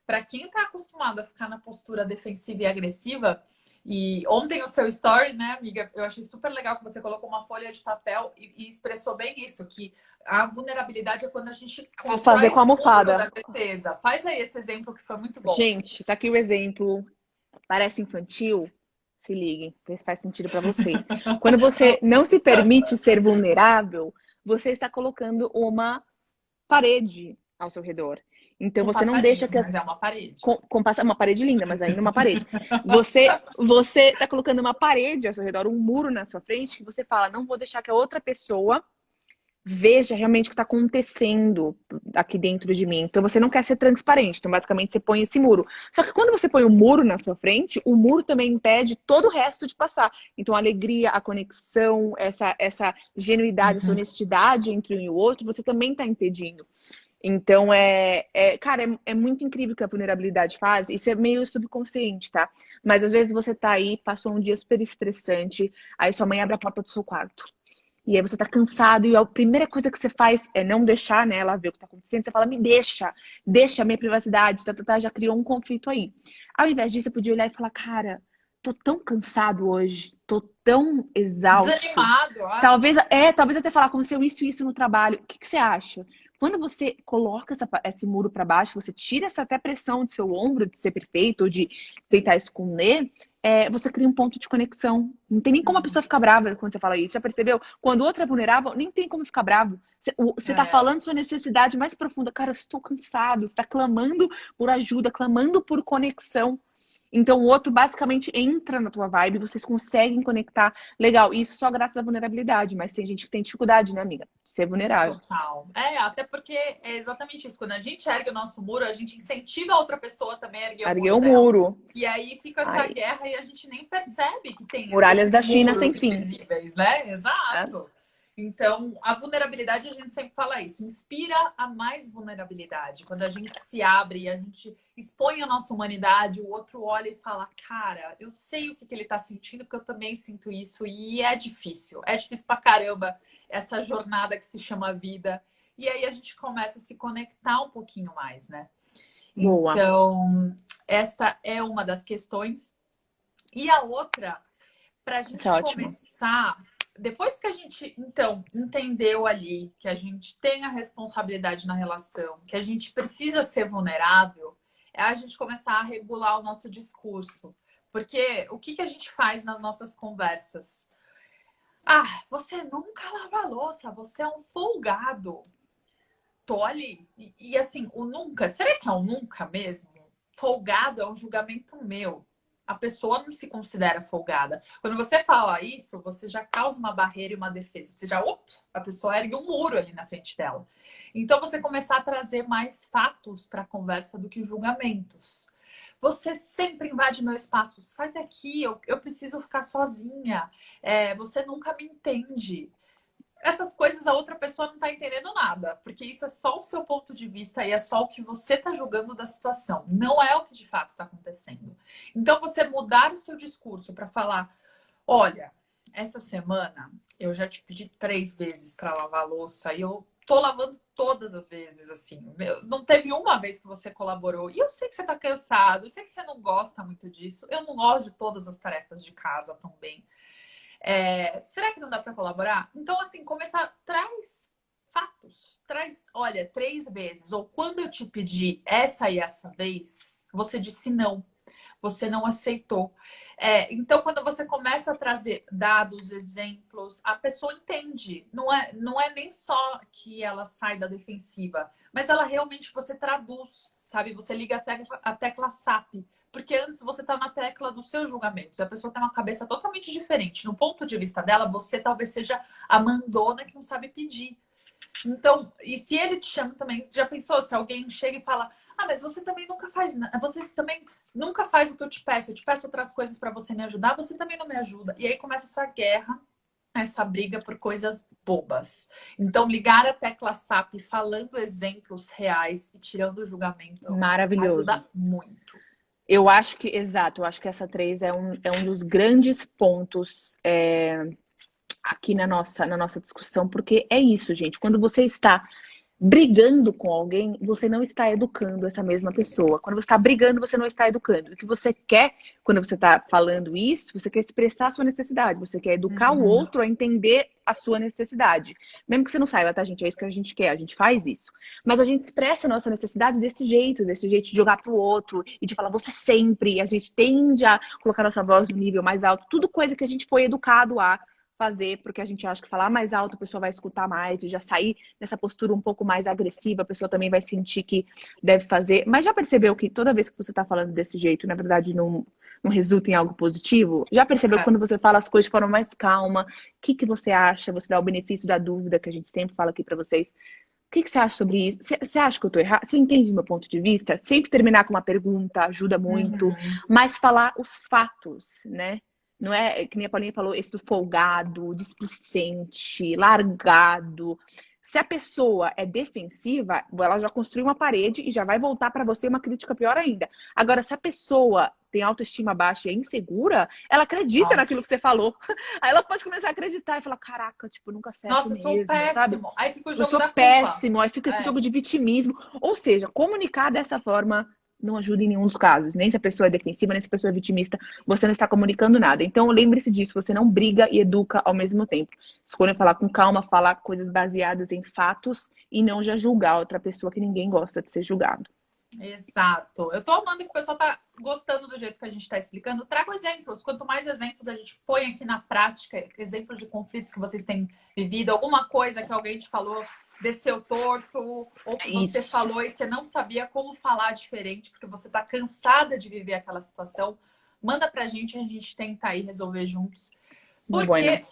para quem tá acostumado a ficar na postura defensiva e agressiva. E ontem o seu story, né, amiga, eu achei super legal que você colocou uma folha de papel e expressou bem isso, que a vulnerabilidade é quando a gente Vou constrói fazer com a esse muro da almofada. defesa. Faz aí esse exemplo que foi muito bom. Gente, tá aqui o exemplo. Parece infantil? Se liguem, vê se faz sentido para vocês. Quando você não se permite ser vulnerável, você está colocando uma parede ao seu redor. Então Com você não deixa passarinhos, que mas as é uma parede. uma parede linda, mas ainda uma parede. Você está colocando uma parede ao seu redor, um muro na sua frente que você fala, não vou deixar que a outra pessoa veja realmente o que está acontecendo aqui dentro de mim. Então você não quer ser transparente. Então, basicamente, você põe esse muro. Só que quando você põe o muro na sua frente, o muro também impede todo o resto de passar. Então, a alegria, a conexão, essa genuidade, essa Uhum. honestidade entre um e o outro, você também está impedindo. Então, cara, é muito incrível o que a vulnerabilidade faz. Isso é meio subconsciente, tá? Mas às vezes você tá aí, passou um dia super estressante, aí sua mãe abre a porta do seu quarto. E aí você tá cansado e a primeira coisa que você faz é não deixar, né, ela ver o que tá acontecendo. Você fala, me deixa a minha privacidade, já criou um conflito aí. Ao invés disso, você podia olhar e falar, cara, tô tão cansado hoje, tô tão exausto. Desanimado, ah. Talvez até falar, aconteceu isso e isso no trabalho. O que que você acha? Quando você coloca esse muro para baixo, você tira essa até pressão do seu ombro de ser perfeito ou de tentar esconder, você cria um ponto de conexão. Não tem nem como a pessoa ficar brava quando você fala isso. Já percebeu? Quando o outro é vulnerável, nem tem como ficar bravo. Você tá É. falando sua necessidade mais profunda. Cara, eu estou cansado. Você tá clamando por ajuda, clamando por conexão. Então o outro basicamente entra na tua vibe, vocês conseguem conectar legal. Isso só graças à vulnerabilidade, mas tem gente que tem dificuldade, né, amiga? De ser vulnerável. Total. Até porque é exatamente isso. Quando a gente ergue o nosso muro, a gente incentiva a outra pessoa também a erguer o Ergueu muro o dela. muro. E aí fica essa Ai, guerra e a gente nem percebe que tem muralhas esses da China sem muros fim. invisíveis, né? Né? Exato. Então, a vulnerabilidade, a gente sempre fala isso, inspira a mais vulnerabilidade. Quando a gente se abre e a gente expõe a nossa humanidade, o outro olha e fala, cara, eu sei o que ele tá sentindo, porque eu também sinto isso. E é difícil. É difícil pra caramba essa jornada que se chama vida. E aí a gente começa a se conectar um pouquinho mais, né? Boa. Então, esta é uma das questões. E a outra, para a Isso é gente ótimo. começar, depois que a gente, então, entendeu ali que a gente tem a responsabilidade na relação, que a gente precisa ser vulnerável, é a gente começar a regular o nosso discurso. Porque o que a gente faz nas nossas conversas? Ah, você nunca lava a louça, você é um folgado. Tô ali. E assim, o nunca, será que é um nunca mesmo? Folgado é um julgamento meu. A pessoa não se considera folgada. Quando você fala isso, você já causa uma barreira e uma defesa. Você já, a pessoa ergue um muro ali na frente dela. Então, você começar a trazer mais fatos para a conversa do que julgamentos. Você sempre invade meu espaço. Sai daqui, eu preciso ficar sozinha. Você nunca me entende. Essas coisas a outra pessoa não está entendendo nada, porque isso é só o seu ponto de vista e é só o que você está julgando da situação, não é o que de fato está acontecendo. Então, você mudar o seu discurso para falar: olha, essa semana eu já te pedi 3 vezes para lavar a louça e eu tô lavando todas as vezes, assim. Não teve uma vez que você colaborou. E eu sei que você tá cansado, eu sei que você não gosta muito disso. Eu não gosto de todas as tarefas de casa também. Será que não dá para colaborar? Então, assim, começar, traz fatos, traz, olha, 3 vezes, ou quando eu te pedi essa e essa vez, você disse não, você não aceitou. Então, quando você começa a trazer dados, exemplos, a pessoa entende. Não é nem só que ela sai da defensiva, mas ela realmente você traduz, sabe? Você liga a tecla SAP. Porque antes você está na tecla dos seus julgamentos. A pessoa tem uma cabeça totalmente diferente. No ponto de vista dela, você talvez seja a mandona que não sabe pedir. Então, e se ele te chama também, você já pensou se alguém chega e fala: ah, mas você também nunca faz nada, você também nunca faz o que eu te peço outras coisas para você me ajudar, você também não me ajuda. E aí começa essa guerra, essa briga por coisas bobas. Então, ligar a tecla SAP falando exemplos reais e tirando o julgamento Maravilhoso. ajuda muito. Eu acho que, exato, eu acho que essa 3 é um dos grandes pontos aqui na nossa discussão, porque é isso, gente. Quando você está brigando com alguém, você não está educando essa mesma pessoa. Quando você está brigando, você não está educando. O que você quer, quando você está falando isso, você quer expressar a sua necessidade, você quer educar o Uhum. outro a entender a sua necessidade. Mesmo que você não saiba, tá, gente? É isso que a gente quer, a gente faz isso. Mas a gente expressa a nossa necessidade desse jeito de jogar pro outro e de falar você sempre. A gente tende a colocar nossa voz no nível mais alto, tudo coisa que a gente foi educado a fazer, porque a gente acha que falar mais alto a pessoa vai escutar mais e já sair nessa postura um pouco mais agressiva, a pessoa também vai sentir que deve fazer. Mas já percebeu que toda vez que você está falando desse jeito, na verdade, não resulta em algo positivo? Já percebeu que É. quando você fala as coisas de forma mais calma, o que você acha? Você dá o benefício da dúvida, que a gente sempre fala aqui para vocês. O que você acha sobre isso? Você acha que eu tô errado? Você entende meu ponto de vista? Sempre terminar com uma pergunta ajuda muito, Uhum. mas falar os fatos, né? Não é, que nem a Paulinha falou, esse do folgado, displicente, largado. Se a pessoa é defensiva, ela já construiu uma parede e já vai voltar para você uma crítica pior ainda. Agora, se a pessoa tem autoestima baixa e é insegura, ela acredita naquilo que Nossa. você falou. Aí ela pode começar a acreditar e falar: caraca, tipo, eu nunca acerto Nossa, eu sou mesmo, sabe? péssimo. Aí fica o Eu jogo sou da culpa. péssimo. Aí fica esse É. jogo de vitimismo. Ou seja, comunicar dessa forma não ajuda em nenhum dos casos. Nem se a pessoa é defensiva, nem se a pessoa é vitimista, você não está comunicando nada. Então, lembre-se disso, você não briga e educa ao mesmo tempo. Escolha falar com calma, falar coisas baseadas em fatos e não já julgar outra pessoa, que ninguém gosta de ser julgado. Exato. Eu tô amando que o pessoal tá gostando do jeito que a gente tá explicando. Trago exemplos. Quanto mais exemplos a gente põe aqui na prática, exemplos de conflitos que vocês têm vivido, alguma coisa que alguém te falou desceu torto, ou que você Isso. falou e você não sabia como falar diferente, porque você tá cansada de viver aquela situação, manda pra gente e a gente tenta aí resolver juntos. Muy bueno. Porque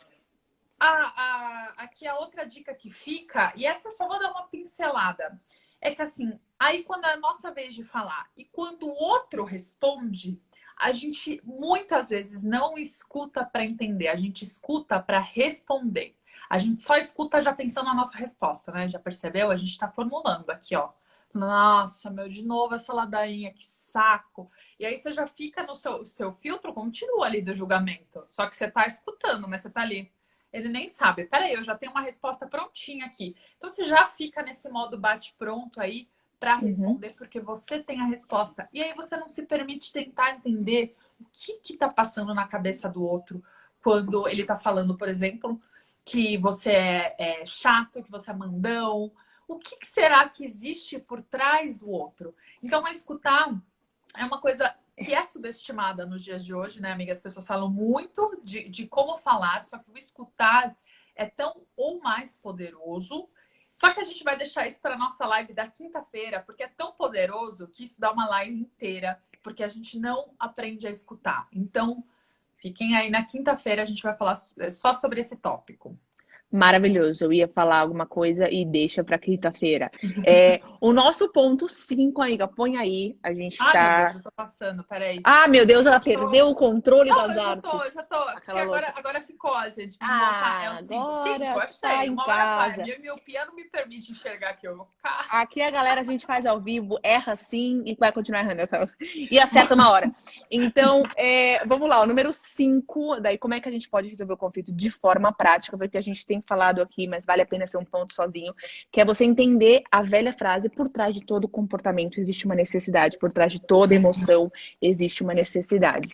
aqui a outra dica que fica, e essa eu só vou dar uma pincelada, é que assim, aí quando é a nossa vez de falar e quando o outro responde, a gente muitas vezes não escuta para entender, a gente escuta para responder. A gente só escuta já pensando na nossa resposta, né? Já percebeu? A gente está formulando aqui, ó. Nossa, meu, de novo essa ladainha, que saco. E aí você já fica no seu filtro, continua ali do julgamento. Só que você tá escutando, mas você tá ali. Ele nem sabe. Peraí, eu já tenho uma resposta prontinha aqui. Então você já fica nesse modo bate-pronto aí para Uhum. responder, porque você tem a resposta. E aí você não se permite tentar entender o que tá passando na cabeça do outro quando ele tá falando, por exemplo, que você é chato, que você é mandão. O que será que existe por trás do outro? Então, escutar é uma coisa que é subestimada nos dias de hoje, né, amiga? As pessoas falam muito de como falar, só que o escutar é tão ou mais poderoso. Só que a gente vai deixar isso para nossa live da quinta-feira, porque é tão poderoso que isso dá uma live inteira, porque a gente não aprende a escutar. Então, fiquem aí na quinta-feira, a gente vai falar só sobre esse tópico. Maravilhoso. Eu ia falar alguma coisa e deixa para quinta-feira. O nosso ponto 5, amiga, põe aí. A gente Ai, meu Deus, tá. eu tô passando, peraí. Ah, meu Deus, ela Eu tô. perdeu o controle Não, das eu artes. já tô. Porque Aquela louca. agora ficou, gente. É o Ah, 5. 5, agora tá achei. em Uma hora vai. casa. Minha miopia não me permite enxergar aqui. Eu vou ficar. Aqui a galera a gente faz ao vivo, erra sim e vai continuar errando. E acerta uma hora. Então, vamos lá, o número 5, daí como é que a gente pode resolver o conflito de forma prática, porque a gente tem falado aqui, mas vale a pena ser um ponto sozinho, que é você entender a velha frase: por trás de todo comportamento existe uma necessidade, por trás de toda emoção existe uma necessidade.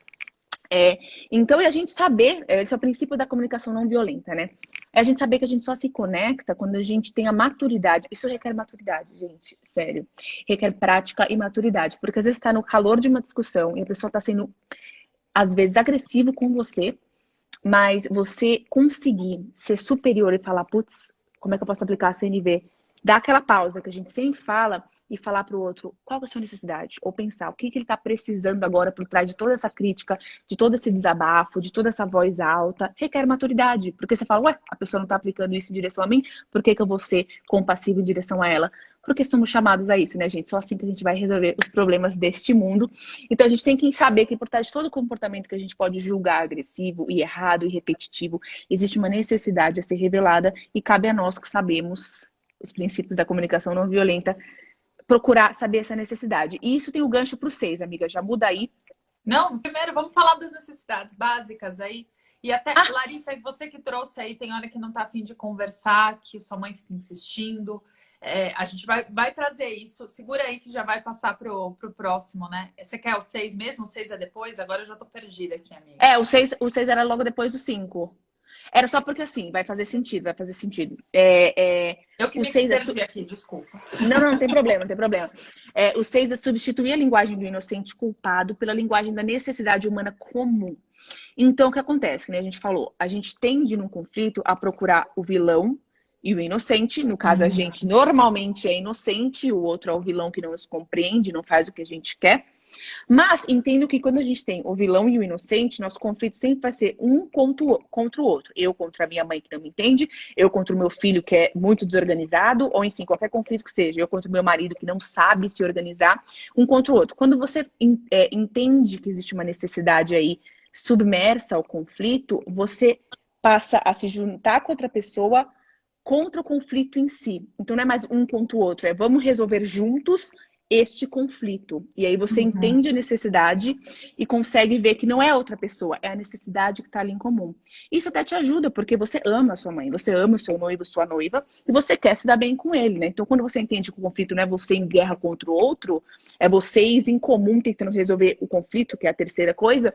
Então, é a gente saber, esse é o princípio da comunicação não violenta, né? É a gente saber que a gente só se conecta quando a gente tem a maturidade. Isso requer maturidade, gente, sério. Requer prática e maturidade, porque às vezes está no calor de uma discussão e a pessoa está sendo, às vezes, agressivo com você, mas você conseguir ser superior e falar: putz, como é que eu posso aplicar a CNV? Dar aquela pausa que a gente sempre fala e falar para o outro qual é a sua necessidade. Ou pensar o que ele está precisando agora por trás de toda essa crítica, de todo esse desabafo, de toda essa voz alta. Requer maturidade. Porque você fala: ué, a pessoa não está aplicando isso em direção a mim, por que eu vou ser compassivo em direção a ela? Porque somos chamados a isso, né, gente? Só assim que a gente vai resolver os problemas deste mundo. Então a gente tem que saber que por trás de todo comportamento que a gente pode julgar agressivo e errado e repetitivo, existe uma necessidade a ser revelada e cabe a nós que sabemos os princípios da comunicação não violenta procurar saber essa necessidade. E isso tem o gancho para o 6, amiga. Já muda aí. Não, primeiro vamos falar das necessidades básicas aí. E até, Ah, Larissa, você que trouxe aí, tem hora que não tá a fim de conversar, que sua mãe fica insistindo. A gente vai trazer isso. Segura aí que já vai passar pro próximo, né? Você quer o 6 mesmo? O 6 é depois? Agora eu já tô perdida aqui, amiga. o seis era logo depois do 5. Era só porque assim, vai fazer sentido, vai fazer sentido. Eu que O me 6 é. perdi aqui, desculpa. Não, não, não tem problema, não tem problema. O 6 é substituir a linguagem do inocente culpado pela linguagem da necessidade humana comum. Então, o que acontece? Que nem a gente falou, a gente tende num conflito a procurar o vilão e o inocente. No caso, a gente normalmente é inocente, o outro é o vilão que não nos compreende, não faz o que a gente quer. Mas entendo que quando a gente tem o vilão e o inocente, nosso conflito sempre vai ser um contra o outro. Eu contra a minha mãe que não me entende, eu contra o meu filho que é muito desorganizado, ou enfim, qualquer conflito que seja. Eu contra o meu marido que não sabe se organizar, um contra o outro. Quando você entende que existe uma necessidade aí submersa ao conflito, você passa a se juntar com outra pessoa contra o conflito em si. Então não é mais um contra o outro, é vamos resolver juntos este conflito. E aí você entende a necessidade e consegue ver que não é outra pessoa, é a necessidade que está ali em comum. Isso até te ajuda, porque você ama a sua mãe, você ama o seu noivo, sua noiva, e você quer se dar bem com ele, né? Então, quando você entende que o conflito não é você em guerra contra o outro, é vocês em comum tentando resolver o conflito, que é a terceira coisa,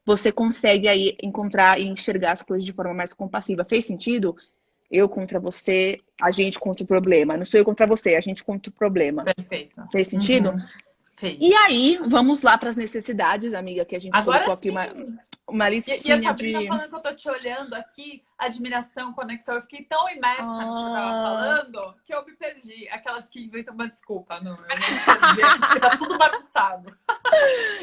você consegue aí encontrar e enxergar as coisas de forma mais compassiva. Fez sentido? Eu contra você, a gente contra o problema. Não sou eu contra você, a gente contra o problema. Perfeito. Fez sentido? Fez. E aí, vamos lá para as necessidades, amiga, que a gente Agora colocou aqui sim. uma E listinha a Sabrina de... falando que eu tô te olhando aqui, admiração, conexão. Eu fiquei tão imersa no que você tava falando que eu me perdi. Aquelas que inventam uma desculpa. Não, eu não me perdi aqui, porque tá tudo bagunçado.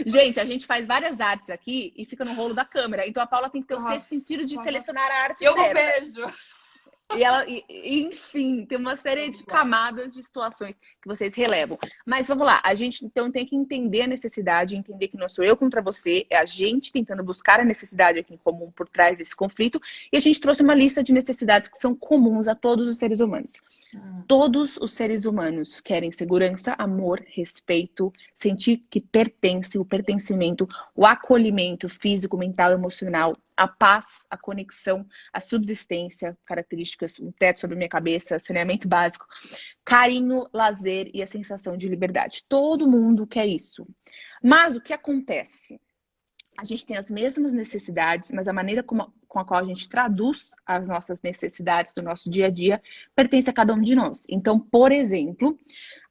Gente, a gente faz várias artes aqui e fica no rolo da câmera. Então a Paula tem que ter o sexto sentido de selecionar a arte Eu não certa. vejo. E ela, enfim, tem uma série de camadas de situações que vocês relevam. Mas vamos lá, a gente então tem que entender a necessidade, entender que não sou eu contra você, é a gente tentando buscar a necessidade aqui em comum por trás desse conflito. E a gente trouxe uma lista de necessidades que são comuns a todos os seres humanos. Todos os seres humanos querem segurança, amor, respeito, sentir que pertence, o pertencimento, o acolhimento físico, mental, emocional, a paz, a conexão, a subsistência, características, um teto sobre a minha cabeça, saneamento básico, carinho, lazer e a sensação de liberdade. Todo mundo quer isso. Mas o que acontece? A gente tem as mesmas necessidades, mas a maneira com a qual a gente traduz as nossas necessidades do nosso dia a dia pertence a cada um de nós. Então, por exemplo,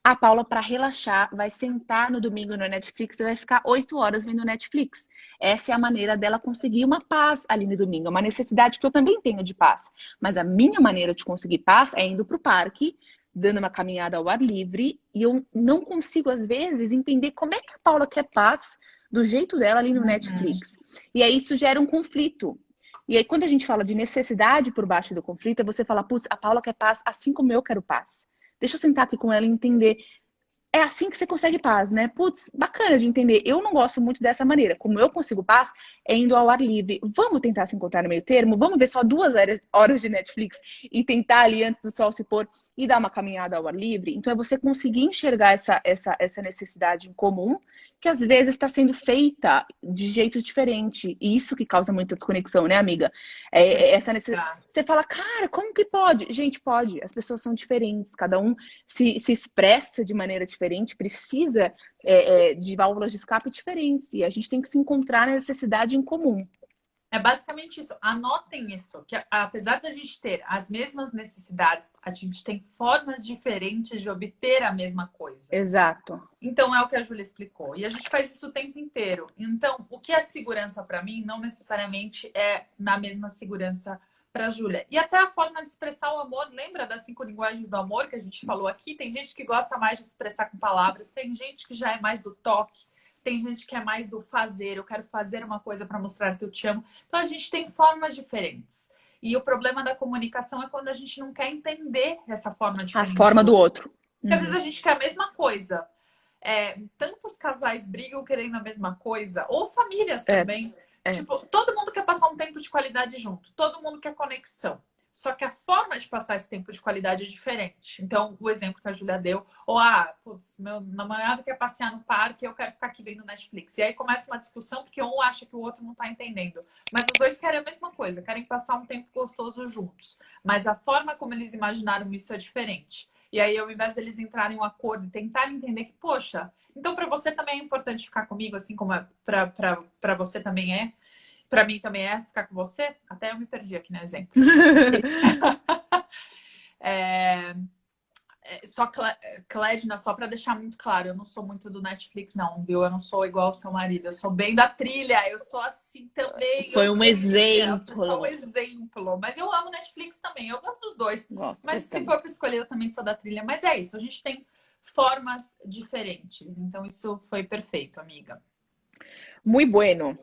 a Paula, para relaxar, vai sentar no domingo no Netflix e vai ficar 8 horas vendo Netflix. Essa é a maneira dela conseguir uma paz ali no domingo. É uma necessidade que eu também tenho de paz. Mas a minha maneira de conseguir paz é indo para o parque, dando uma caminhada ao ar livre. E eu não consigo, às vezes, entender como é que a Paula quer paz do jeito dela ali no Netflix. E aí isso gera um conflito. E aí quando a gente fala de necessidade por baixo do conflito, é você falar, putz, a Paula quer paz assim como eu quero paz. Deixa eu sentar aqui com ela e entender. É assim que você consegue paz, né? Putz, bacana de entender. Eu não gosto muito dessa maneira. Como eu consigo paz, é indo ao ar livre. Vamos tentar se encontrar no meio termo? Vamos ver só 2 horas de Netflix e tentar ali antes do sol se pôr e dar uma caminhada ao ar livre? Então é você conseguir enxergar essa necessidade em comum que às vezes está sendo feita de jeito diferente. E isso que causa muita desconexão, né, amiga? Essa necessidade. Você fala, cara, como que pode? Gente, pode. As pessoas são diferentes. Cada um se expressa de maneira diferente, precisa de válvulas de escape diferentes. E a gente tem que se encontrar na necessidade em comum. É basicamente isso. Anotem isso, que apesar da gente ter as mesmas necessidades, a gente tem formas diferentes de obter a mesma coisa. Exato. Então é o que a Júlia explicou. E a gente faz isso o tempo inteiro. Então, o que é segurança para mim não necessariamente é na mesma segurança para a Júlia. E até a forma de expressar o amor, lembra das 5 linguagens do amor que a gente falou aqui? Tem gente que gosta mais de expressar com palavras, tem gente que já é mais do toque. Tem gente que é mais do fazer, eu quero fazer uma coisa para mostrar que eu te amo. Então a gente tem formas diferentes. E o problema da comunicação é quando a gente não quer entender essa forma diferente. A forma do outro. Porque às vezes a gente quer a mesma coisa. Tantos casais brigam querendo a mesma coisa, ou famílias também. Tipo, todo mundo quer passar um tempo de qualidade junto, todo mundo quer conexão. Só que a forma de passar esse tempo de qualidade é diferente. Então, o exemplo que a Júlia deu, ou putz, meu namorado quer passear no parque, eu quero ficar aqui vendo Netflix. E aí começa uma discussão porque um acha que o outro não tá entendendo. Mas os dois querem a mesma coisa, querem passar um tempo gostoso juntos. Mas a forma como eles imaginaram isso é diferente. E aí, ao invés deles entrarem em um acordo e tentarem entender que, poxa, então para você também é importante ficar comigo, assim como para você também é. Para mim também é ficar com você. Até eu me perdi aqui no exemplo. É, só, Clédina, só para deixar muito claro, eu não sou muito do Netflix, não, viu? Eu não sou igual ao seu marido, eu sou bem da trilha, eu sou assim também. Foi um Foi só um exemplo. exemplo. Mas eu amo Netflix também, eu gosto dos dois. Gosto Mas se bastante. for para escolher, eu também sou da trilha. Mas é isso, a gente tem formas diferentes. Então, isso foi perfeito, amiga. Muito bueno.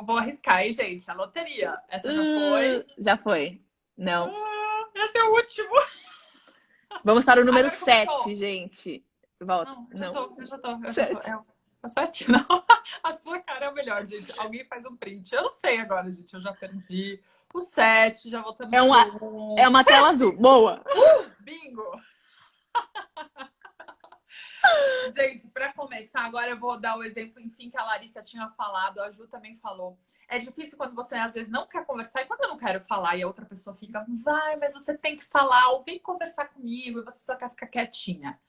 Vou arriscar, hein, gente? A loteria. Essa já foi. Já foi. Não. Esse é o último. Vamos para o número Agora 7, começou. gente. Volta. Não, Não. eu já tô. 7. Tá certinho, não? A sua cara é o melhor, gente. Alguém faz um print. Eu não sei agora, gente. Eu já perdi o 7, já voltamos pro 1. É uma tela azul. Boa. Bingo! Gente, para começar, agora eu vou dar o exemplo, enfim, que a Larissa tinha falado, a Ju também falou. É difícil quando você às vezes não quer conversar e quando eu não quero falar e a outra pessoa fica, vai, mas você tem que falar, ou vem conversar comigo e você só quer ficar quietinha.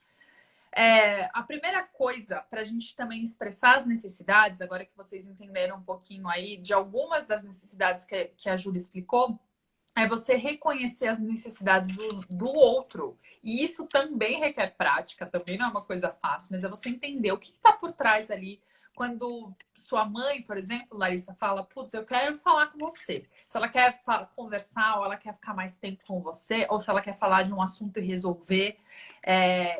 A primeira coisa para a gente também expressar as necessidades, agora que vocês entenderam um pouquinho aí de algumas das necessidades que a Júlia explicou, é você reconhecer as necessidades do outro. E isso também requer prática, também não é uma coisa fácil, mas é você entender o que está por trás ali. Quando sua mãe, por exemplo, Larissa, fala, putz, eu quero falar com você. Se ela quer conversar, ou ela quer ficar mais tempo com você, ou se ela quer falar de um assunto e resolver.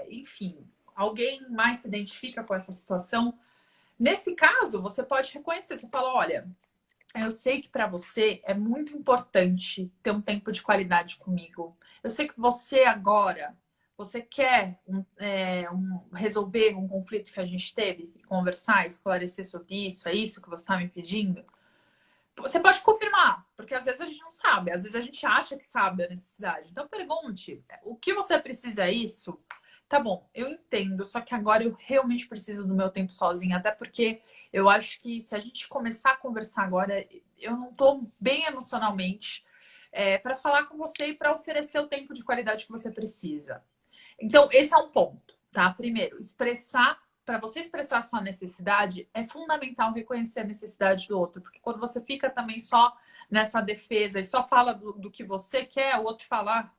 Enfim, alguém mais se identifica com essa situação. Nesse caso, você pode reconhecer. Você fala, olha, eu sei que para você é muito importante ter um tempo de qualidade comigo. Eu sei que você agora, você quer resolver um conflito que a gente teve, conversar, esclarecer sobre isso, é isso que você está me pedindo? Você pode confirmar, porque às vezes a gente não sabe, às vezes a gente acha que sabe a necessidade. Então pergunte, o que você precisa é isso? Tá bom, eu entendo, só que agora eu realmente preciso do meu tempo sozinha, até porque eu acho que se a gente começar a conversar agora, eu não tô bem emocionalmente para falar com você e para oferecer o tempo de qualidade que você precisa. Então, esse é um ponto, tá? Primeiro, para você expressar a sua necessidade, é fundamental reconhecer a necessidade do outro, porque quando você fica também só nessa defesa e só fala do que você quer, o outro falar,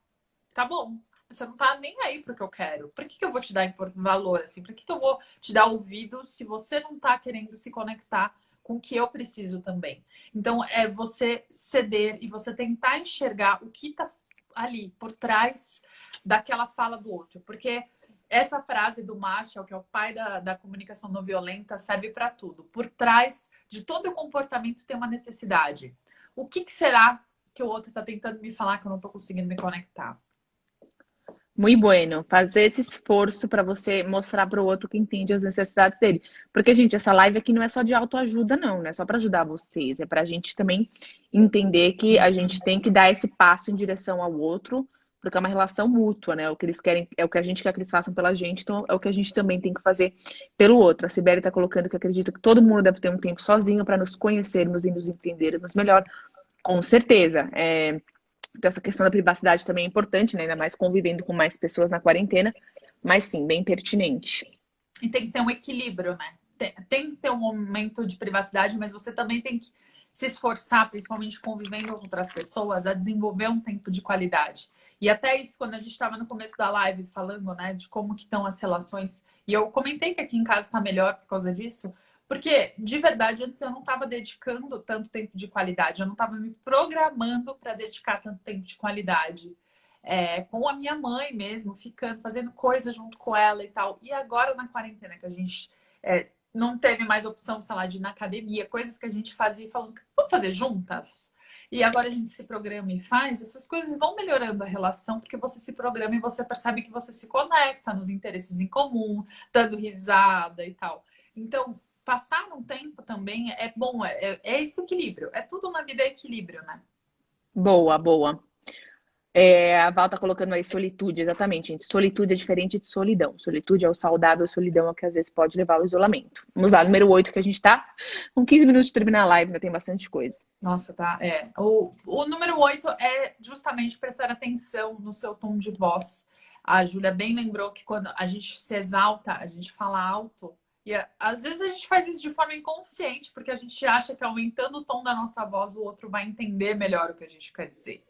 tá bom, você não tá nem aí pro que eu quero. Por que eu vou te dar valor, assim? Por que eu vou te dar ouvido se você não tá querendo se conectar com o que eu preciso também? Então, é você ceder e você tentar enxergar o que tá ali por trás daquela fala do outro. Porque essa frase do Marshall, que é o pai da comunicação não violenta, serve para tudo. Por trás de todo o comportamento tem uma necessidade. O que será que o outro está tentando me falar que eu não estou conseguindo me conectar? Muito bueno. Fazer esse esforço para você mostrar para o outro que entende as necessidades dele. Porque, gente, essa live aqui não é só de autoajuda, não é só para ajudar vocês. É para a gente também entender que a gente tem que dar esse passo em direção ao outro, porque é uma relação mútua, né? O que eles querem, é o que a gente quer que eles façam pela gente, então é o que a gente também tem que fazer pelo outro. A Sibeli está colocando que acredita que todo mundo deve ter um tempo sozinho para nos conhecermos e nos entendermos melhor. Com certeza. Então, essa questão da privacidade também é importante, né? Ainda mais convivendo com mais pessoas na quarentena. Mas sim, bem pertinente. E tem que ter um equilíbrio, né? Tem que ter um momento de privacidade, mas você também tem que se esforçar, principalmente convivendo com outras pessoas, a desenvolver um tempo de qualidade. E até isso, quando a gente estava no começo da live falando, né, de como que estão as relações, e eu comentei que aqui em casa está melhor por causa disso, porque, de verdade, antes eu não estava dedicando tanto tempo de qualidade, eu não estava me programando para dedicar tanto tempo de qualidade. Com a minha mãe mesmo, ficando, fazendo coisa junto com ela e tal. E agora na quarentena, que a gente não teve mais opção, sei lá, de ir na academia, coisas que a gente fazia e falando, vamos fazer juntas? E agora a gente se programa e faz, essas coisas vão melhorando a relação, porque você se programa e você percebe que você se conecta nos interesses em comum, dando risada e tal. Então, passar um tempo também é bom, é esse equilíbrio. É tudo na vida é equilíbrio, né? Boa, boa. A Val tá colocando aí solitude, exatamente, gente. Solitude é diferente de solidão. Solitude é o saudável, solidão é o que às vezes pode levar ao isolamento. Vamos lá, número 8 que a gente tá com 15 minutos de terminar a live, ainda tem bastante coisa. Nossa, tá. O número 8 é justamente prestar atenção no seu tom de voz. A Júlia bem lembrou que quando a gente se exalta, a gente fala alto. E às vezes a gente faz isso de forma inconsciente, porque a gente acha que aumentando o tom da nossa voz, o outro vai entender melhor o que a gente quer dizer.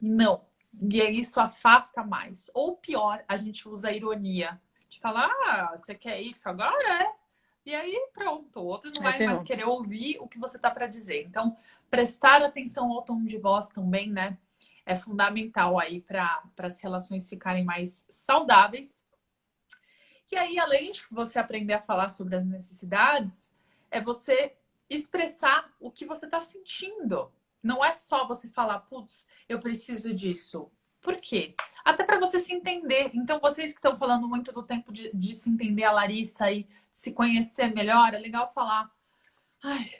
E não. E aí isso afasta mais. Ou pior, a gente usa a ironia. A gente fala, você quer isso agora? É. E aí pronto, o outro não Aí vai mais ferrou. querer ouvir o que você tá para dizer. Então, prestar atenção ao tom de voz também, né? É fundamental aí para as relações ficarem mais saudáveis. E aí, além de você aprender a falar sobre as necessidades, é você expressar o que você está sentindo. Não é só você falar, putz, eu preciso disso. Por quê? Até para você se entender. Então, vocês que estão falando muito do tempo de se entender, a Larissa, e se conhecer melhor, é legal falar. Ai,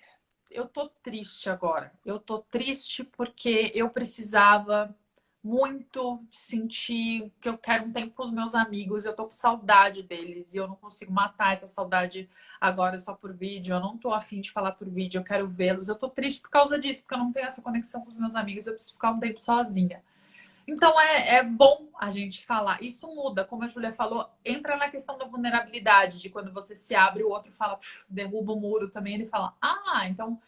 eu tô triste agora. Eu tô triste porque eu precisava muito sentir que eu quero um tempo com os meus amigos, eu tô com saudade deles e eu não consigo matar essa saudade agora só por vídeo, eu não tô afim de falar por vídeo, eu quero vê-los, eu tô triste por causa disso, porque eu não tenho essa conexão com os meus amigos, eu preciso ficar um tempo sozinha. Então é bom a gente falar. Isso muda, como a Júlia falou, entra na questão da vulnerabilidade, de quando você se abre, o outro fala, derruba o muro também, ele fala, então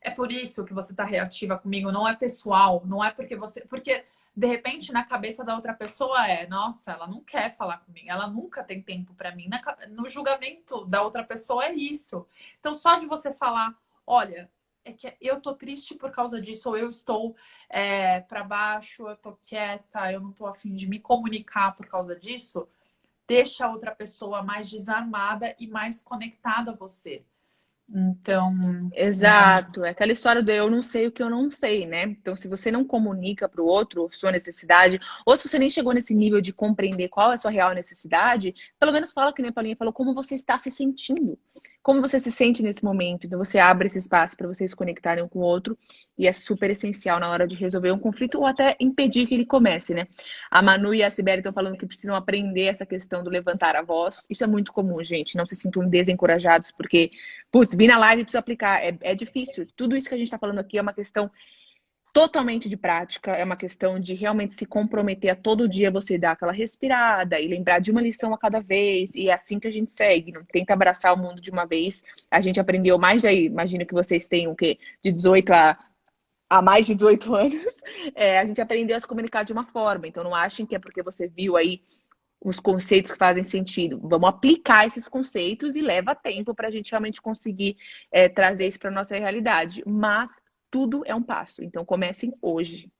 é por isso que você tá reativa comigo, não é pessoal, não é porque você. Porque, de repente, na cabeça da outra pessoa nossa, ela não quer falar comigo, ela nunca tem tempo para mim. No julgamento da outra pessoa é isso. Então, só de você falar, olha, é que eu tô triste por causa disso, ou eu estou para baixo, eu tô quieta, eu não tô afim de me comunicar por causa disso, deixa a outra pessoa mais desarmada e mais conectada a você. Então, né? Exato, é aquela história do eu não sei o que eu não sei, né? Então, se você não comunica para o outro sua necessidade, ou se você nem chegou nesse nível de compreender qual é a sua real necessidade, pelo menos fala, que nem a Paulinha falou, como você está se sentindo, como você se sente nesse momento. Então, você abre esse espaço para vocês se conectarem um com o outro, e é super essencial na hora de resolver um conflito ou até impedir que ele comece, né? A Manu e a Sibeli estão falando que precisam aprender essa questão do levantar a voz. Isso é muito comum, gente. Não se sintam desencorajados, porque putz, vi na live e preciso aplicar. É difícil. Tudo isso que a gente está falando aqui é uma questão totalmente de prática, é uma questão de realmente se comprometer a todo dia você dar aquela respirada e lembrar de uma lição a cada vez. E é assim que a gente segue. Não tenta abraçar o mundo de uma vez. A gente aprendeu mais aí. Imagino que vocês têm o quê? De 18 a mais de 18 anos. A gente aprendeu a se comunicar de uma forma. Então não achem que é porque você viu aí os conceitos que fazem sentido. Vamos aplicar esses conceitos e leva tempo para a gente realmente conseguir trazer isso para a nossa realidade. Mas tudo é um passo. Então comecem hoje.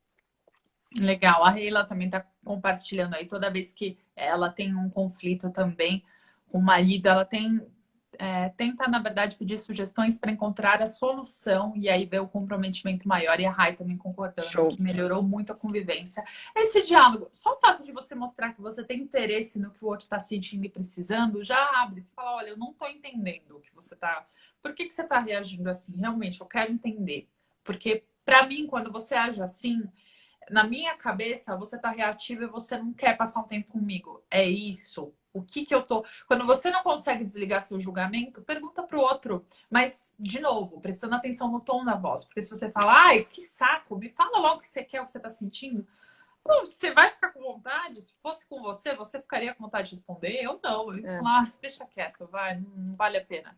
Legal. A Reila também está compartilhando aí. Toda vez que ela tem um conflito também com o marido, ela tenta, na verdade, pedir sugestões para encontrar a solução e aí ver o comprometimento maior. E a Rai também concordando Show. que melhorou muito a convivência. Esse diálogo, só o fato de você mostrar que você tem interesse no que o outro está sentindo e precisando, já abre. Você fala, olha, eu não estou entendendo o que você está... Por que você está reagindo assim? Realmente, eu quero entender. Porque, para mim, quando você age assim, na minha cabeça, você tá reativo e você não quer passar um tempo comigo. É isso. O que eu tô... Quando você não consegue desligar seu julgamento, pergunta pro outro. Mas, de novo, prestando atenção no tom da voz. Porque se você fala, ai, que saco, me fala logo o que você quer, o que você tá sentindo. Pô, você vai ficar com vontade? Se fosse com você, você ficaria com vontade de responder? Eu não. Eu ia falar, deixa quieto, vai, não vale a pena.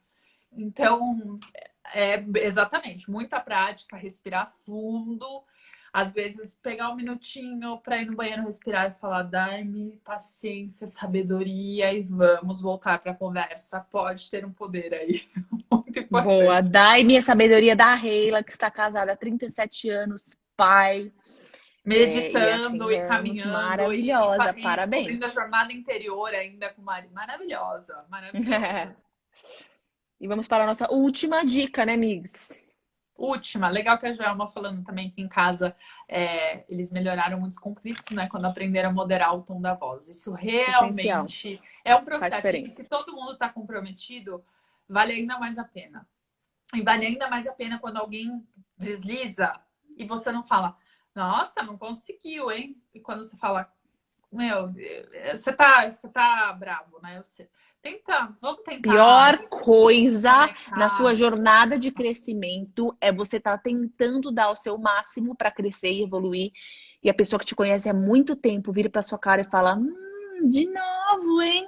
Então, exatamente, muita prática, respirar fundo. Às vezes, pegar um minutinho para ir no banheiro, respirar e falar: dai-me paciência, sabedoria e vamos voltar para a conversa. Pode ter um poder aí. Muito Boa. importante. Dai-me a sabedoria da Reila, que está casada há 37 anos, pai. E assim Meditando e vamos. caminhando Maravilhosa. e descobrindo a Parabéns. jornada interior ainda com o marido. Maravilhosa, maravilhosa. E vamos para a nossa última dica, né, amigs? Última, legal que a Joelma falando também que em casa eles melhoraram muitos conflitos, né? Quando aprenderam a moderar o tom da voz. Isso Essencial. realmente é um Faz processo. E diferença. se todo mundo está comprometido, vale ainda mais a pena. E vale ainda mais a pena quando alguém desliza e você não fala, Nossa, não conseguiu, hein? E quando você fala, meu, você tá bravo, né? Eu sei. Vamos tentar Pior coisa na sua conectar. jornada de crescimento é você estar tentando dar o seu máximo para crescer e evoluir. E a pessoa que te conhece há muito tempo vira para sua cara e fala: de novo, hein?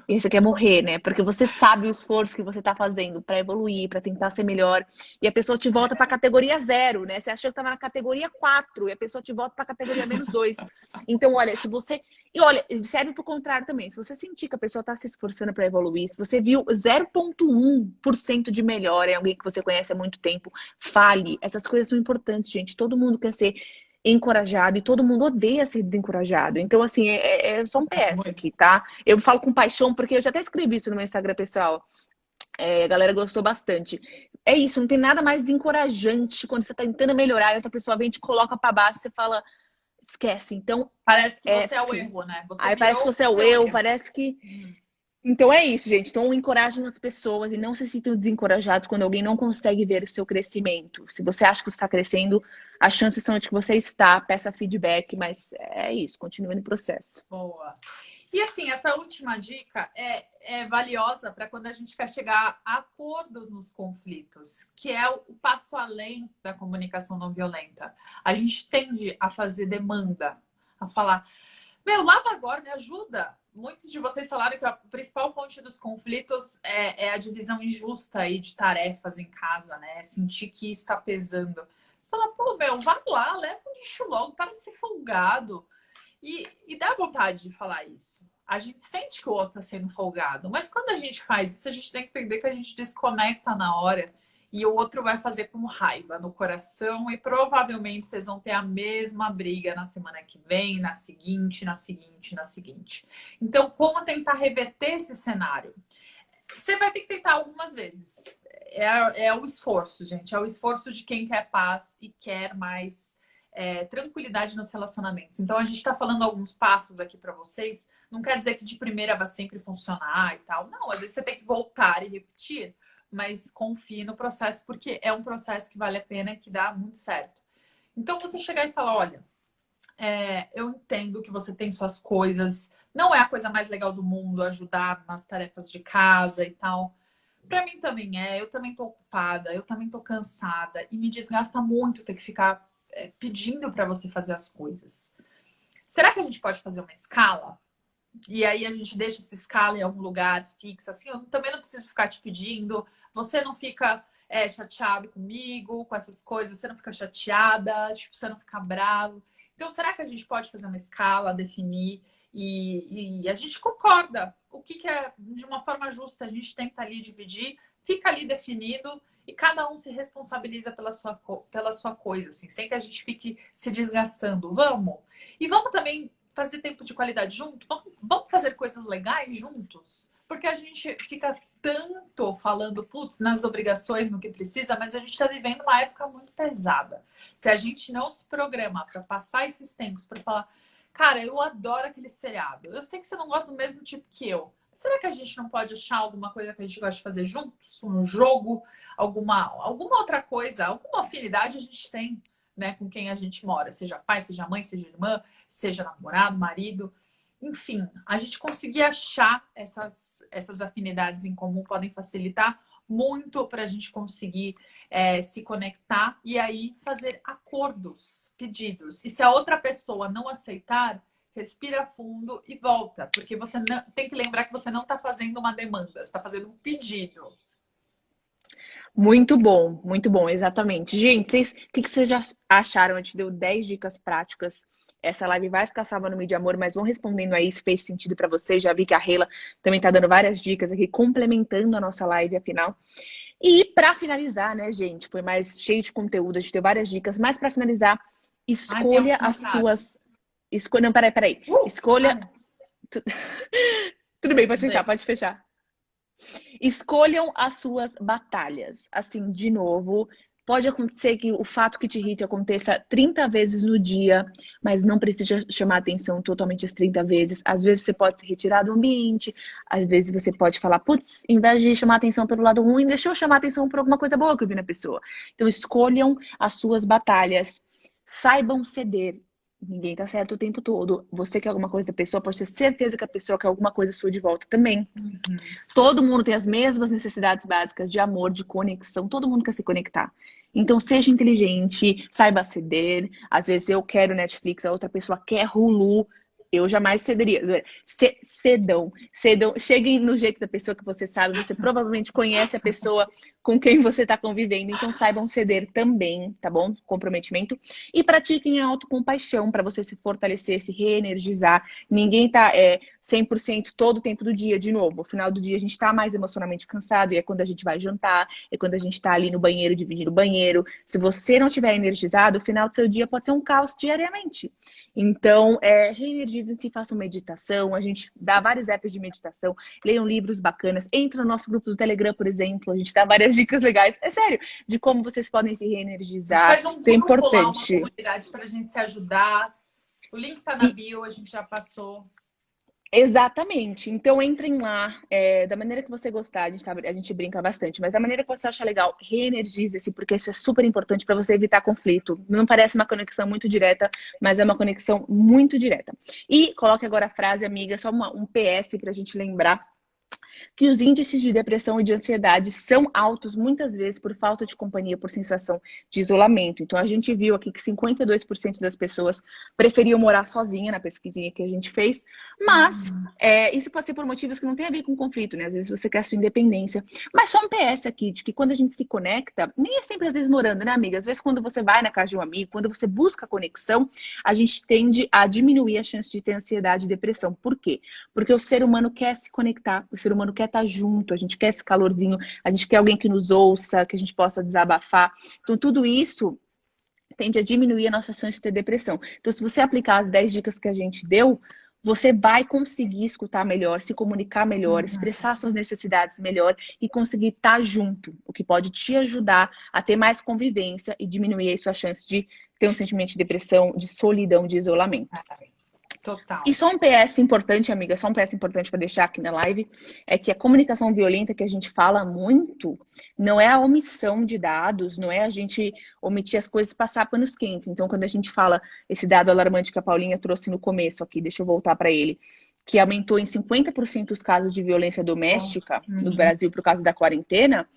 E aí você quer morrer, né? Porque você sabe o esforço que você tá fazendo para evoluir, para tentar ser melhor. E a pessoa te volta para categoria 0, né? Você achou que tava na categoria 4 e a pessoa te volta para categoria -2. Então, olha, se você. E olha, serve pro contrário também. Se você sentir que a pessoa tá se esforçando para evoluir, se você viu 0,1% de melhora em alguém que você conhece há muito tempo, fale. Essas coisas são importantes, gente. Todo mundo quer ser encorajado e todo mundo odeia ser desencorajado. Então, assim, é só um PS Muito. aqui, tá? Eu falo com paixão, porque eu já até escrevi isso no meu Instagram pessoal. A galera gostou bastante. É isso, não tem nada mais desencorajante quando você tá tentando melhorar e outra pessoa vem e te coloca pra baixo, você fala, esquece. Então, Parece que você é o F. erro, né? Você Aí parece que virou você o é o seu eu, erro. parece que então é isso, gente. Então encorajem as pessoas e não se sintam desencorajados quando alguém não consegue ver o seu crescimento. Se você acha que você está crescendo, as chances são de que você está, peça feedback, mas é isso, continue no processo. Boa. E assim, essa última dica é valiosa para quando a gente quer chegar a acordos nos conflitos, que é o passo além da comunicação não violenta. A gente tende a fazer demanda, a falar, meu, lava agora, me ajuda. Muitos de vocês falaram que a principal fonte dos conflitos é a divisão injusta aí de tarefas em casa, né? Sentir que isso está pesando. Fala, pô, meu, vai lá, leva o lixo logo, para de ser folgado. E dá vontade de falar isso. A gente sente que o outro está sendo folgado, mas quando a gente faz isso, a gente tem que entender que a gente desconecta na hora e o outro vai fazer com raiva no coração e provavelmente vocês vão ter a mesma briga na semana que vem, na seguinte, na seguinte, na seguinte. Então, como tentar reverter esse cenário? Você vai ter que tentar algumas vezes. É o esforço, gente. É o esforço de quem quer paz e quer mais tranquilidade nos relacionamentos. Então, a gente está falando alguns passos aqui para vocês. Não quer dizer que de primeira vai sempre funcionar e tal. Não, às vezes você tem que voltar e repetir, mas confie no processo, porque é um processo que vale a pena e que dá muito certo. Então, você chegar e falar: olha, eu entendo que você tem suas coisas, não é a coisa mais legal do mundo ajudar nas tarefas de casa e tal. Para mim também eu também tô ocupada, eu também tô cansada e me desgasta muito ter que ficar pedindo para você fazer as coisas. Será que a gente pode fazer uma escala? E aí a gente deixa essa escala em algum lugar fixa, assim, eu também não preciso ficar te pedindo, você não fica chateado comigo, com essas coisas, você não fica chateada, tipo, você não fica bravo. Então, será que a gente pode fazer uma escala, definir e a gente concorda? O que é de uma forma justa, a gente tenta ali dividir, fica ali definido e cada um se responsabiliza pela sua coisa, assim, sem que a gente fique se desgastando. Vamos? E vamos também fazer tempo de qualidade junto? Vamos fazer coisas legais juntos? Porque a gente fica tanto falando, putz, nas obrigações, no que precisa, mas a gente está vivendo uma época muito pesada. Se a gente não se programa para passar esses tempos, para falar, cara, eu adoro aquele seriado, eu sei que você não gosta do mesmo tipo que eu. Será que a gente não pode achar alguma coisa que a gente gosta de fazer juntos? Um jogo, alguma outra coisa, alguma afinidade a gente tem, né, com quem a gente mora, seja pai, seja mãe, seja irmã, seja namorado, marido, enfim, a gente conseguir achar essas afinidades em comum podem facilitar muito para a gente conseguir se conectar e aí fazer acordos, pedidos. E se a outra pessoa não aceitar, respira fundo e volta, porque você não, tem que lembrar que você não está fazendo uma demanda, você está fazendo um pedido. Muito bom, exatamente. Gente, o que vocês já acharam? A gente deu 10 dicas práticas. Essa live vai ficar salva no Mídia Amor, mas vão respondendo aí se fez sentido para vocês. Já vi que a Reila também tá dando várias dicas aqui, complementando a nossa live, afinal. E para finalizar, né, gente, foi mais cheio de conteúdo, a gente deu várias dicas, mas para finalizar, Ai, tem a escolha última as frase. suas. Não, peraí. Ah, Escolha. não. Tudo bem, pode fechar, pode fechar. Escolham as suas batalhas. Assim, de novo, pode acontecer que o fato que te irrite aconteça 30 vezes no dia, mas não precisa chamar atenção totalmente as 30 vezes. Às vezes você pode se retirar do ambiente, às vezes você pode falar, putz, em vez de chamar atenção pelo lado ruim, deixa eu chamar atenção por alguma coisa boa que eu vi na pessoa. Então, escolham as suas batalhas. Saibam ceder. Ninguém tá certo o tempo todo. Você quer alguma coisa da pessoa, pode ter certeza que a pessoa quer alguma coisa sua de volta também. Todo mundo tem as mesmas necessidades básicas de amor, de conexão. Todo mundo quer se conectar. Então, seja inteligente, saiba ceder. Às vezes eu quero Netflix, a outra pessoa quer Hulu. Eu jamais cederia. Cedam. Cheguem no jeito da pessoa que você sabe. Você provavelmente conhece a pessoa com quem você está convivendo. Então, saibam ceder também, tá bom? Comprometimento. E pratiquem a autocompaixão para você se fortalecer, se reenergizar. Ninguém tá 100% todo o tempo do dia, de novo. No final do dia, a gente está mais emocionalmente cansado. E é quando a gente vai jantar. É quando a gente está ali no banheiro, dividindo o banheiro. Se você não estiver energizado, o final do seu dia pode ser um caos diariamente. Então, reenergizem-se, façam meditação. A gente dá vários apps de meditação, leiam livros bacanas. Entra no nosso grupo do Telegram, por exemplo. A gente dá várias dicas legais. É sério, de como vocês podem se reenergizar. A gente faz um Então, é grupo lá, uma importante. comunidade para a gente se ajudar. O link tá na bio, a gente já passou. Exatamente. Então entrem lá, da maneira que você gostar, a gente brinca bastante, mas da maneira que você acha legal, reenergize-se, porque isso é super importante para você evitar conflito. Não parece uma conexão muito direta, mas é uma conexão muito direta. E coloque agora a frase, amiga, só um PS para a gente lembrar que os índices de depressão e de ansiedade são altos muitas vezes por falta de companhia, por sensação de isolamento. Então, a gente viu aqui que 52% das pessoas preferiam morar sozinha na pesquisinha que a gente fez, mas isso pode ser por motivos que não tem a ver com conflito, né? Às vezes você quer a sua independência. Mas só um PS aqui, de que quando a gente se conecta, nem é sempre às vezes morando, né, amiga? Às vezes quando você vai na casa de um amigo, quando você busca conexão, a gente tende a diminuir a chance de ter ansiedade e depressão. Por quê? Porque o ser humano quer se conectar, o ser humano quer estar junto, a gente quer esse calorzinho, a gente quer alguém que nos ouça, que a gente possa desabafar. Então, tudo isso tende a diminuir a nossa chance de ter depressão. Então, se você aplicar as 10 dicas que a gente deu, você vai conseguir escutar melhor, se comunicar melhor, expressar suas necessidades melhor e conseguir estar junto, o que pode te ajudar a ter mais convivência e diminuir a sua chance de ter um sentimento de depressão, de solidão, de isolamento. Total. E só um PS importante, amiga, só um PS importante para deixar aqui na live, é que a comunicação violenta que a gente fala muito, não é a omissão de dados, não é a gente omitir as coisas e passar panos quentes. Então, quando a gente fala esse dado alarmante que a Paulinha trouxe no começo aqui, deixa eu voltar para ele, que aumentou em 50% os casos de violência doméstica no Brasil por causa da quarentena,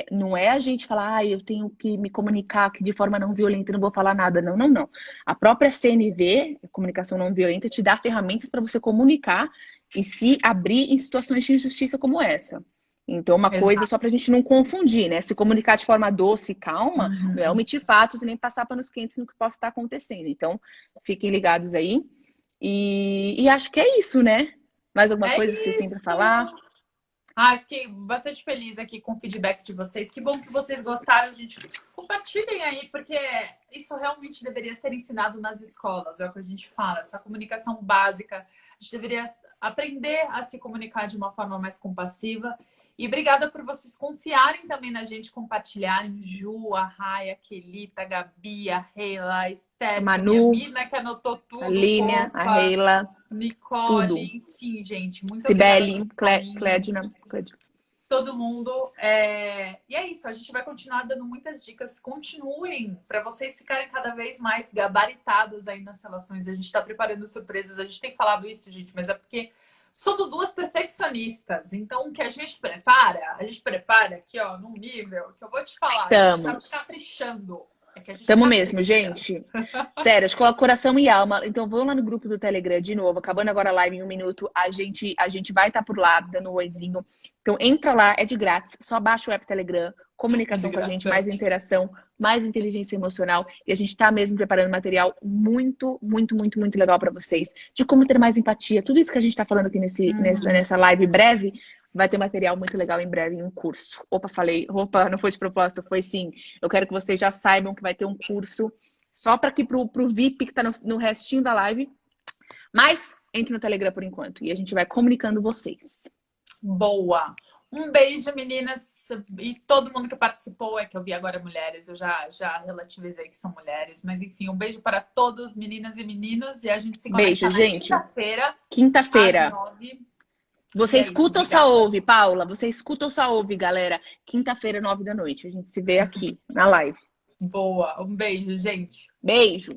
não é a gente falar, eu tenho que me comunicar aqui de forma não violenta, não vou falar nada. Não, não, não. A própria CNV, Comunicação Não Violenta, te dá ferramentas para você comunicar e se abrir em situações de injustiça como essa. Então, uma coisa só para a gente não confundir, né? Se comunicar de forma doce e calma, não é omitir fatos e nem passar panos quentes no que possa estar acontecendo. Então, fiquem ligados aí. E acho que é isso, né? Mais alguma coisa que vocês têm para falar? Fiquei bastante feliz aqui com o feedback de vocês. Que bom que vocês gostaram, gente. Compartilhem aí, porque isso realmente deveria ser ensinado nas escolas, é o que a gente fala, essa comunicação básica. A gente deveria aprender a se comunicar de uma forma mais compassiva. E obrigada por vocês confiarem também na gente, compartilharem. Ju, a Raia, a Kelita, a Gabi, a Reila, a Stephanie, Manu, a Mina, que anotou tudo. A Línia, a Reila, Nicole, tudo. Enfim, gente, muito Cibele, obrigada. Clédina. Todo mundo. E é isso, a gente vai continuar dando muitas dicas. Continuem para vocês ficarem cada vez mais gabaritadas aí nas relações. A gente está preparando surpresas, a gente tem falado isso, gente, mas é porque somos duas perfeccionistas. Então, o que a gente prepara aqui, ó, num nível que eu vou te falar. A gente tá caprichando. Tamo mesmo, gente. Sério, a gente coloca coração e alma. Então, vamos lá no grupo do Telegram de novo. Acabando agora a live em 1 minuto. A gente vai estar por lá, dando um oizinho. Então, entra lá, é de grátis. Só baixa o app Telegram. Comunicação com a gente, mais interação, mais inteligência emocional. E a gente tá mesmo preparando material muito, muito, muito, muito legal para vocês. De como ter mais empatia. Tudo isso que a gente tá falando aqui nessa live breve. Vai ter material muito legal em breve em um curso. Opa, não foi de propósito, foi sim. Eu quero que vocês já saibam que vai ter um curso só para aqui pro VIP que tá no restinho da live. Mas entre no Telegram por enquanto e a gente vai comunicando vocês. Boa! Um beijo, meninas, e todo mundo que participou, que eu vi agora mulheres, eu já relativizei que são mulheres, mas enfim, um beijo para todos, meninas e meninos, e a gente se conecta beijo, gente. Quinta-feira. Às 9. Você escuta ou só ouve, Paula? Você escuta ou só ouve, galera? Quinta-feira, 9 da noite. A gente se vê aqui na live. Boa. Um beijo, gente. Beijo!